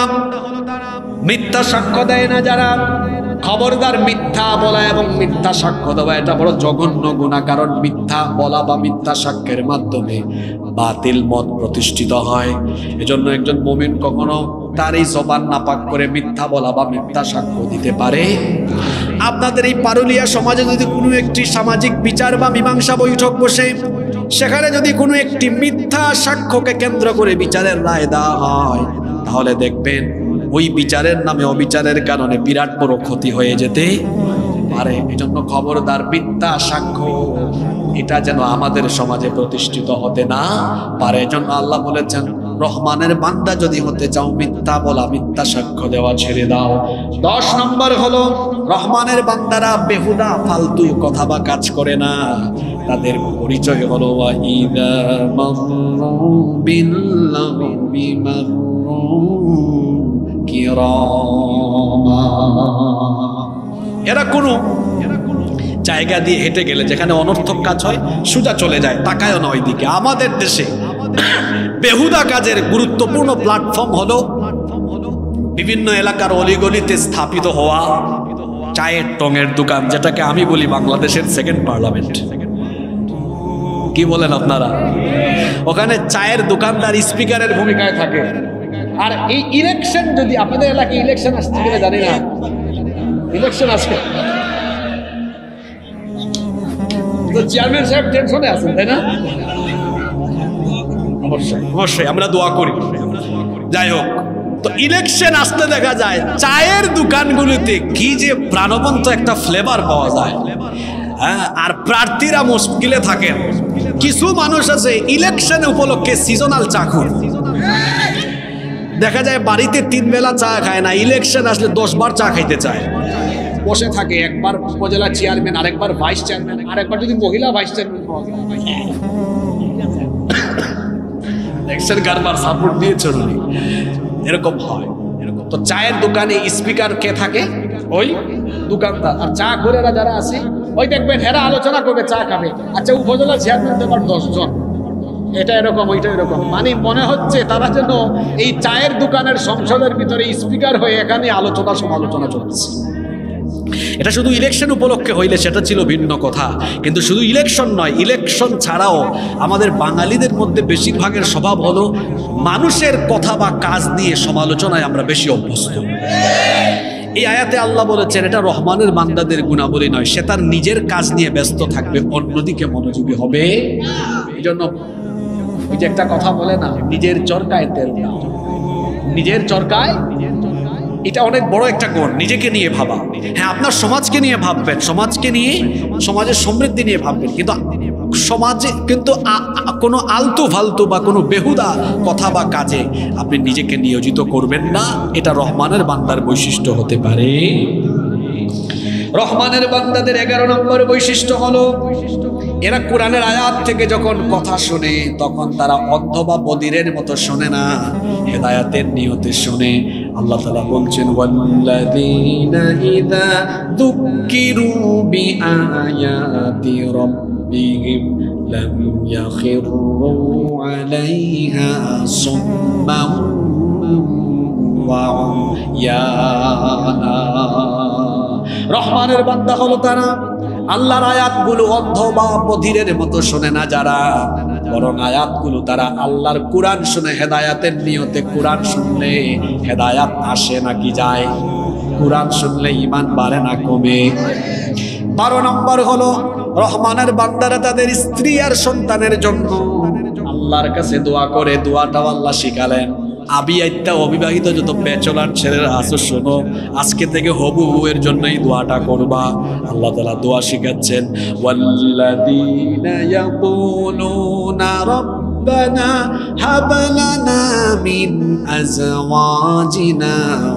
মিথ্যা সাক্ষ্য দেয় না যারা। খবরদার, মিথ্যা বলা এবং মিথ্যা সাক্ষ্য দেওয়া এটা বড় জঘন্য গুনাহ, কারণ মিথ্যা বলা বা মিথ্যা সাক্ষ্যের মাধ্যমে বাতিল মত প্রতিষ্ঠিত হয়। এজন্য একজন মুমিন কখনো তার এই জবান নাপাক করে মিথ্যা বলা বা মিথ্যা সাক্ষ্য দিতে পারে। আপনাদের এই পারুলিয়া সমাজে যদি কোনো একটি সামাজিক বিচার বা মীমাংসা বৈঠক বসে, সেখানে যদি কোনো একটি মিথ্যা সাক্ষ্যকে কেন্দ্র করে বিচারের রায় দেওয়া হয়, তাহলে দেখবেন ওই বিচারের নামে অবিচারের কারণে বিরাট বড় ক্ষতি হয়ে যেতে পারে। এজন্য খবরদার, মিথ্যা সাক্ষ্য এটা যেন আমাদের সমাজে প্রতিষ্ঠিত হতে না পারে। এজন্য আল্লাহ বলেছেন, রহমানের বান্দা যদি হতে চাও, মিথ্যা বলা, মিথ্যা সাক্ষ্য দেওয়া ছেড়ে দাও। 10 নম্বর হলো, রহমানের বান্দারা বেহুদা ফালতু কথা বা কাজ করে না। তাদের পরিচয় হলো ওয়াইদা মাররু বিল্লাহি মাররু কিরামা। এরা কোনো জায়গা দিয়ে হেঁটে গেলে যেখানে অনর্থক কাজ হয় সোজা চলে যায়, তাকায়ও না ওইদিকে। আমাদের দেশে বেহুদা কাজের গুরুত্বপূর্ণ প্ল্যাটফর্ম হলো বিভিন্ন এলাকার অলিগলিতে স্থাপিত হওয়া চায়ের টঙের দোকান, যেটাকে আমি বলি বাংলাদেশের সেকেন্ড পার্লামেন্ট। কি বলেন আপনারা? ওখানে চায়ের দোকানদার স্পিকারের ভূমিকায় থাকে। আর এই ইলেকশন, যদি আপনাদের এলাকায় ইলেকশন আসছে কিনা জানি না, ইলেকশন আসছে তো চেয়ারম্যান সাহেব টেনশনে আছেন, তাই না? অবশ্যই অবশ্যই আমরা দোয়া করি। যাই হোক, তো ইলেকশন আসতে দেখা যায় চায়ের দোকানগুলিতে কি যে প্রাণবন্ত একটা ফ্লেভার পাওয়া যায়। হ্যাঁ, আর প্রার্থীরা মুশকিলে থাকেন। কিছু মানুষ আছে ইলেকশন উপলক্ষে সিজনাল চা খায়। দেখা যায় বাড়িতে 3 বেলা চা খায় না, ইলেকশন আসলে 10 বার চা খাইতে চায়। বসে থাকে, একবার উপজেলা চেয়ারম্যান, আরেকবার ভাইস চেয়ারম্যান, আরেকবার যদি মহিলা ভাইস চেয়ারম্যান হওয়া যায়। ইলেকশন কারবার সাপোর্ট দিয়ে চলুন, এরকম হয়। তো চায়ের দোকানে স্পিকার কে থাকে? ওই দোকানদার। আর চা ঘুরেরা যারা আছে, ওই দেখবেন হেরা আলোচনা করবে, চা খাবে। আচ্ছা, উপজেলা চেয়ারম্যান দেবার 10 জন, এটা এরকম, ওইটা এরকম। মানে মনে হচ্ছে তারা যেন এই চায়ের দোকানের সংসদের ভিতরে স্পিকার হয়ে এখানে আলোচনা সমালোচনা চলছে। এটা শুধু ইলেকশন উপলক্ষে হইলে সেটা ছিল ভিন্ন কথা, কিন্তু শুধু ইলেকশন নয়, ইলেকশন ছাড়াও আমাদের বাঙালিদের মধ্যে বেশিরভাগের স্বভাব হলো মানুষের কথা বা কাজ নিয়ে সমালোচনায় আমরা বেশি অভ্যস্ত। এই আয়াতে আল্লাহ বলেছেন এটা রহমানের বান্দাদের গুণাবলী নয়, সে তার নিজের কাজ নিয়ে ব্যস্ত থাকবে, অন্যদিকে মনোযোগী হবে। এই জন্য ওই যে একটা কথা বলে না, নিজের চরকায় তেল দাও। নিজের চরকায়, এটা অনেক বড় একটা গুণ, নিজেকে নিয়ে ভাবা। হ্যাঁ, আপনার সমাজকে নিয়ে ভাববেন, সমাজকে নিয়ে, সমাজের সমৃদ্ধি নিয়ে ভাববেন, কিন্তু সমাজে কিন্তু কোনো আলতু ফালতু বা কোনো বেহুদা কথা বা কাজে আপনি নিজেকে নিয়োজিত করবেন না। এটা রহমানের বান্দার বৈশিষ্ট্য হতে পারে। রহমানের বান্দাদের 11 নম্বর বৈশিষ্ট্য হলো এরা কোরআনের আয়াত থেকে যখন কথা শুনে তখন তারা অন্ধ বা বধিরের মতো শোনে না, হেদায়েতের নিয়তে শোনে। আল্লাহ তাআলা বলছেন, ওয়াল্লাযীনা ইযা যুক্কিরু বিআয়াতি রাব্বিহিম লাম ইয়াখিরু আলাইহা সুম্মান ওয়া উময়ানা। রহমানের বান্দা হলো তারা আল্লাহর আয়াতগুলো অন্ধ বা বধিরের মতো শোনে না যারা, বরং আয়াতগুলো তারা আল্লাহর কোরআন শুনে হেদায়াতের নিয়তে। কোরআন শুনলে হেদায়াত আসে নাকি যায়? কোরআন শুনলে ঈমান বাড়ে না কমে? 12 নম্বর হলো রহমানের বান্দারা তাদের স্ত্রী আর সন্তানের জন্য আল্লাহর কাছে দোয়া করে। দোয়াটাও আল্লাহ শিখালেন। আবিয়াইত্যা অবিবাহিত যত ব্যাচেলার ছেলেরা আছো, শোনো, আজকে থেকে হবু বউয়ের জন্যই দোয়াটা করবা। আল্লাহ তাআলা দোয়া শিখাচ্ছেন, ওয়াল্লাযীনা ইয়াকুলুনা রাব্বানা হাব লানা মিন আজওয়াজিনা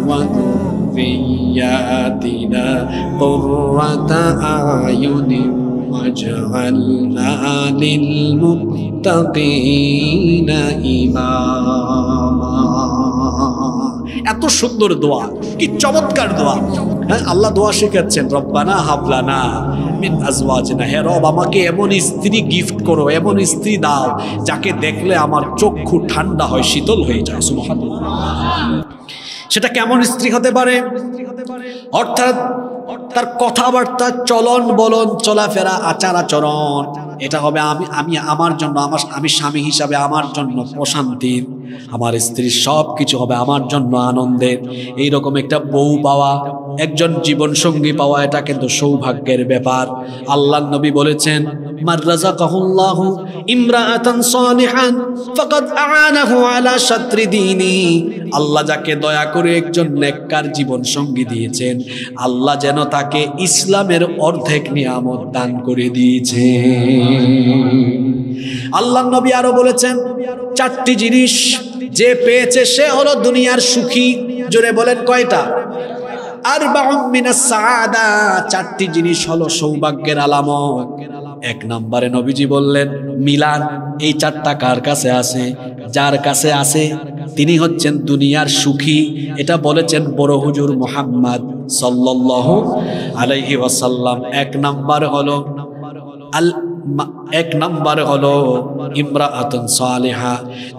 ওয়া যুররিয়াতিনা কুররাতা আয়ুনিন ওয়াজআলনা লিল মুত্তাকিনা ইমামা। এত সুন্দর দোয়া, কি চমৎকার দোয়া। হ্যাঁ, আল্লাহ দোয়া শেখাচ্ছেন, রব্বানা হাবলানা মিন আজওয়াজিনা, হে রব আমাকে এমন স্ত্রী গিফট করো, এমন স্ত্রী দাও যাকে দেখলে আমার চক্ষু ঠান্ডা হয়, শীতল হয়ে যায়। সুবহানাল্লাহ। সেটা কেমন স্ত্রী হতে পারে? অর্থাৎ তার কথাবার্তা, চলন বলন, চলাফেরা, আচার আচরণ, এটা হবে আমি আমার জন্য, আমি স্বামী হিসাবে আমার জন্য প্রশান্তির, আমার স্ত্রীর সব কিছু হবে আমার জন্য আনন্দের। এইরকম একটা বউ পাওয়া, একজন জীবন সঙ্গী পাওয়া, এটা কিন্তু সৌভাগ্যের ব্যাপার। আল্লাহর নবী বলেছেন, মান রাযাকাহুল্লাহু ইমরাআতান সালিহান ফাকাদ আ'ানাহু আলা শাত্রি দীনি। আল্লাহ যাকে দয়া করে একজন নেককার জীবন সঙ্গী দিয়েছেন, আল্লাহ যেন তাকে ইসলামের অর্ধেক নিয়ামত দান করে দিয়েছে। আল্লাহর নবী আরো বলেছেন, চারটি জিনিস যে পেয়েছে সে হলো দুনিয়ার সুখী। জোরে বলেন কয়টা? আরবাউন মিনাস সাআদা, চারটি জিনিস হলো সৌভাগ্যের আলামত। এক নম্বরে নবীজি বললেন মিলান। এই চারটা কার কাছে আছে? যার কাছে আছে তিনি হচ্ছেন দুনিয়ার সুখী। এটা বলেছেন বড় হুজুর মুহাম্মদ সাল্লাল্লাহু আলাইহি ওয়াসাল্লাম। এক নাম্বার হলো ইমরাআতুন সালিহা,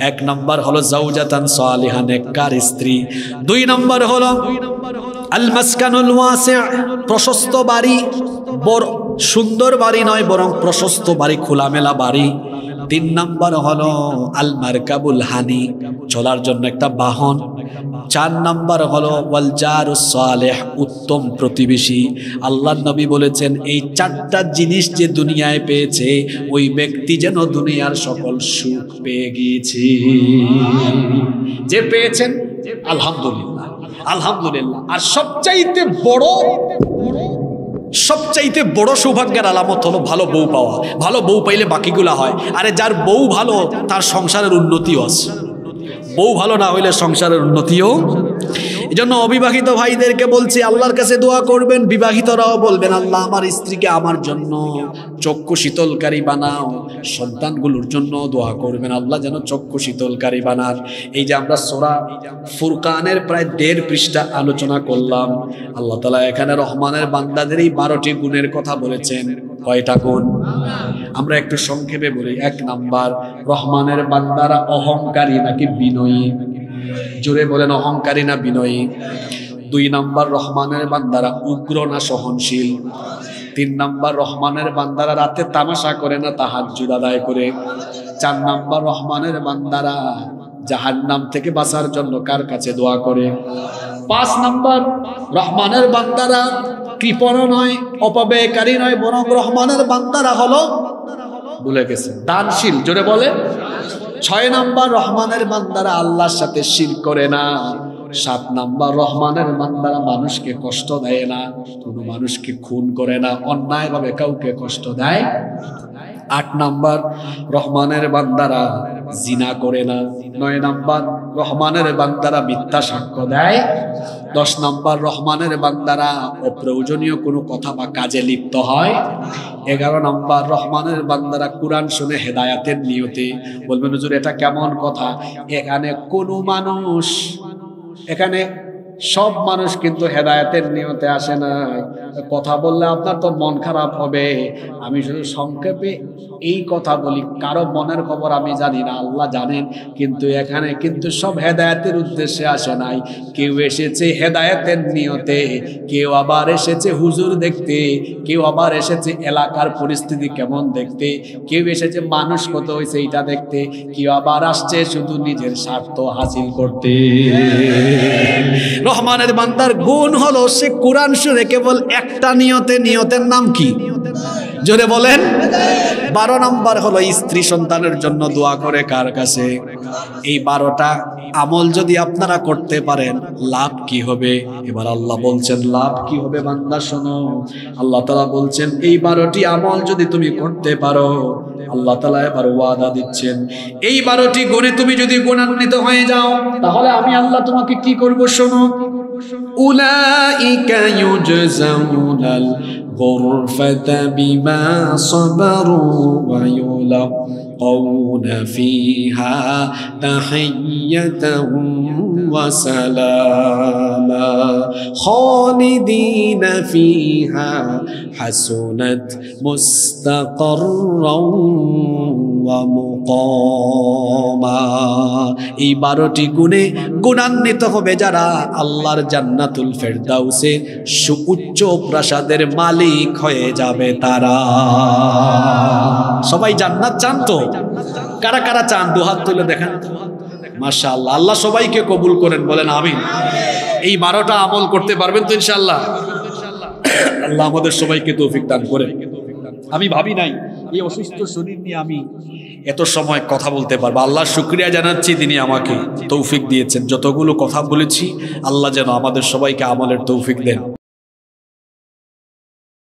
এক নাম্বার হলো যাওজাতান সালিহা, নেককার স্ত্রী। দুই নাম্বার হলো আল মাসকানুল ওয়াসি', প্রশস্ত বাড়ি, বড় সুন্দর বাড়ি নয় বরং প্রশস্ত বাড়ি, খোলামেলা বাড়ি। তিন নাম্বার হলো আল মারকাবুল হানি, চলার জন্য একটা বাহন। চার নাম্বার হলো ওয়াল জারুস সালেহ, উত্তম প্রতিবেশী। আল্লাহর নবী বলেছেন এই চারটা জিনিস যে দুনিয়ায় পেয়েছে ওই ব্যক্তি যেন দুনিয়ার সকল সুখ পেয়ে গিয়েছে। যে পেয়েছেন আলহামদুলিল্লাহ, আলহামদুলিল্লাহ। আর সবচাইতে বড় সৌভাগ্যের আলামত হলো ভালো বউ পাওয়া। ভালো বউ পাইলে বাকিগুলা হয়। আরে যার বউ ভালো তার সংসারের উন্নতিও আছে। বউ ভালো না হইলে সংসারের উন্নতিও। এজন্য অবিবাহিত ভাইদেরকে বলছি, আল্লাহর কাছে দোয়া করবেন। বিবাহিতরাও বলবেন, আল্লাহ আমার স্ত্রীকে আমার জন্য চক্ষু শীতলকারী বানাও। সন্তানগুলোর জন্য দোয়া করবেন, আল্লাহ যেন চক্ষু শীতলকারী বানান। এই যে আমরা সূরা ফুরকানের প্রায় 1.5 পৃষ্ঠা আলোচনা করলাম, আল্লাহ তাআলা এখানে রহমানের বান্দাদের এই 12টি গুণের কথা বলেছেন। কয়টা গুণ? আমরা একটু সংক্ষেপে বলি। এক নাম্বার, রহমানের বান্দারা অহংকারী নাকি বিনয়ী? জোরে বলেন, অহংকারী না বিনয়ী? দুই নাম্বার, রহমানের বান্দারা উগ্র না সহনশীল? তিন নাম্বার, রহমানের বান্দারা রাতে তামাশা করে না তাহাজ্জুদ আদায় করে? চার নাম্বার, রহমানের বান্দারা জাহান্নাম থেকে বাঁচার জন্য কার কাছে দোয়া করে? পাঁচ নাম্বার, রহমানের বান্দারা কৃপণ নয়, অপব্যয়কারী নয়, বরং রহমানের বান্দারা হলো, ভুলে গেছে, দানশীল। জোরে বলে। 6 নাম্বার, রহমানের বান্দারা আল্লাহর সাথে শিরক করে না। 7 নাম্বার, রহমানের বান্দারা মানুষকে কষ্ট দেয় না, কোনো মানুষকে খুন করে না, অন্যায়ভাবে কাউকে কষ্ট দেয়। 8 নাম্বার, রহমানের বান্দারা জিনা করে না। 9 নাম্বার, রহমানের বান্দারা মিথ্যা সাক্ষ্য দেয়। 10 নাম্বার, রহমানের বান্দারা অপ্রয়োজনীয় কোনো কথা বা কাজে লিপ্ত হয়। 11 নাম্বার, রহমানের বান্দারা কোরআন শুনে হেদায়াতের নিয়তে। বলবেন হুজুর এটা কেমন কথা? এখানে সব মানুষ কিন্তু হেদায়েতের নিয়তে আসে না। কথা বললে আপনার তো মন খারাপ হবে। আমি শুধু সংক্ষেপে এই কথা বলি, কারো মনের খবর আমি জানি না, আল্লাহ জানেন। কিন্তু এখানে কিন্তু সব হেদায়েতের উদ্দেশ্যে আসে নাই। কেউ এসেছে হেদায়েতের নিয়তে, কেউ আবার এসেছে হুজুর দেখতে, কেউ আবার এসেছে এলাকার পরিস্থিতি কেমন দেখতে, কেউ এসেছে মানুষ কত হয়েছে এটা দেখতে, কেউ আবার আসছে শুধু নিজের স্বার্থ হাসিল করতে। রহমানের বান্দার গুণ হলো সে কোরআন শুনে কেবল একটা নিয়তে। নিয়তের নাম কি? জোরে বলেন। 12 নাম্বার হলো স্ত্রী সন্তানের জন্য দোয়া করে কার কাছে? এই 12টা আমল যদি আপনারা করতে পারেন লাভ কি হবে? এবার আল্লাহ বলছেন লাভ কি হবে বান্দা শোনো। আল্লাহ তাআলা বলছেন এই 12টি আমল যদি তুমি করতে পারো, আল্লাহ তাআলা এবার ওয়াদা দিচ্ছেন এই 12টি গুণে তুমি যদি গুণান্বিত হয়ে যাও, তাহলে আমি আল্লাহ তোমাকে কি করব শোনো। উলাইকা ইউজজাউনাল গুরফাতা বিমা সাবারু ওয়া ইউলাকাউনা ফিহা তাহিয়াতান ওয়া সালামা খালিদিনা ফিহা হাসুনাত মুস্তাকাররান ওয়া মুকামা। এই 12টি গুণে গুণান্বিত হবে যারা আল্লাহর জান্নাতুল ফেরদাউসে সুউচ্চ প্রাসাদের মালিক হয়ে যাবে তারা। সবাই জান্নাত চান তো? কারা কারা চান দুহাত তুলে দেখেন। মাশাআল্লাহ, আল্লাহ সবাইকে কবুল করেন, বলেন আমিন। এই 12টা আমল করতে পারবেন তো ইনশাআল্লাহ? আল্লাহ আমাদের সবাইকে তৌফিক দান করেন। আমি ভাবি নাই এই অসুস্থ শরীর নিয়ে আমি এত সময় কথা বলতে পারবো। আল্লাহর শুকরিয়া জানাচ্ছি, তিনি আমাকে তৌফিক দিয়েছেন। যতগুলো কথা বলেছি আল্লাহ যেন আমাদের সবাইকে আমলের তৌফিক দেন।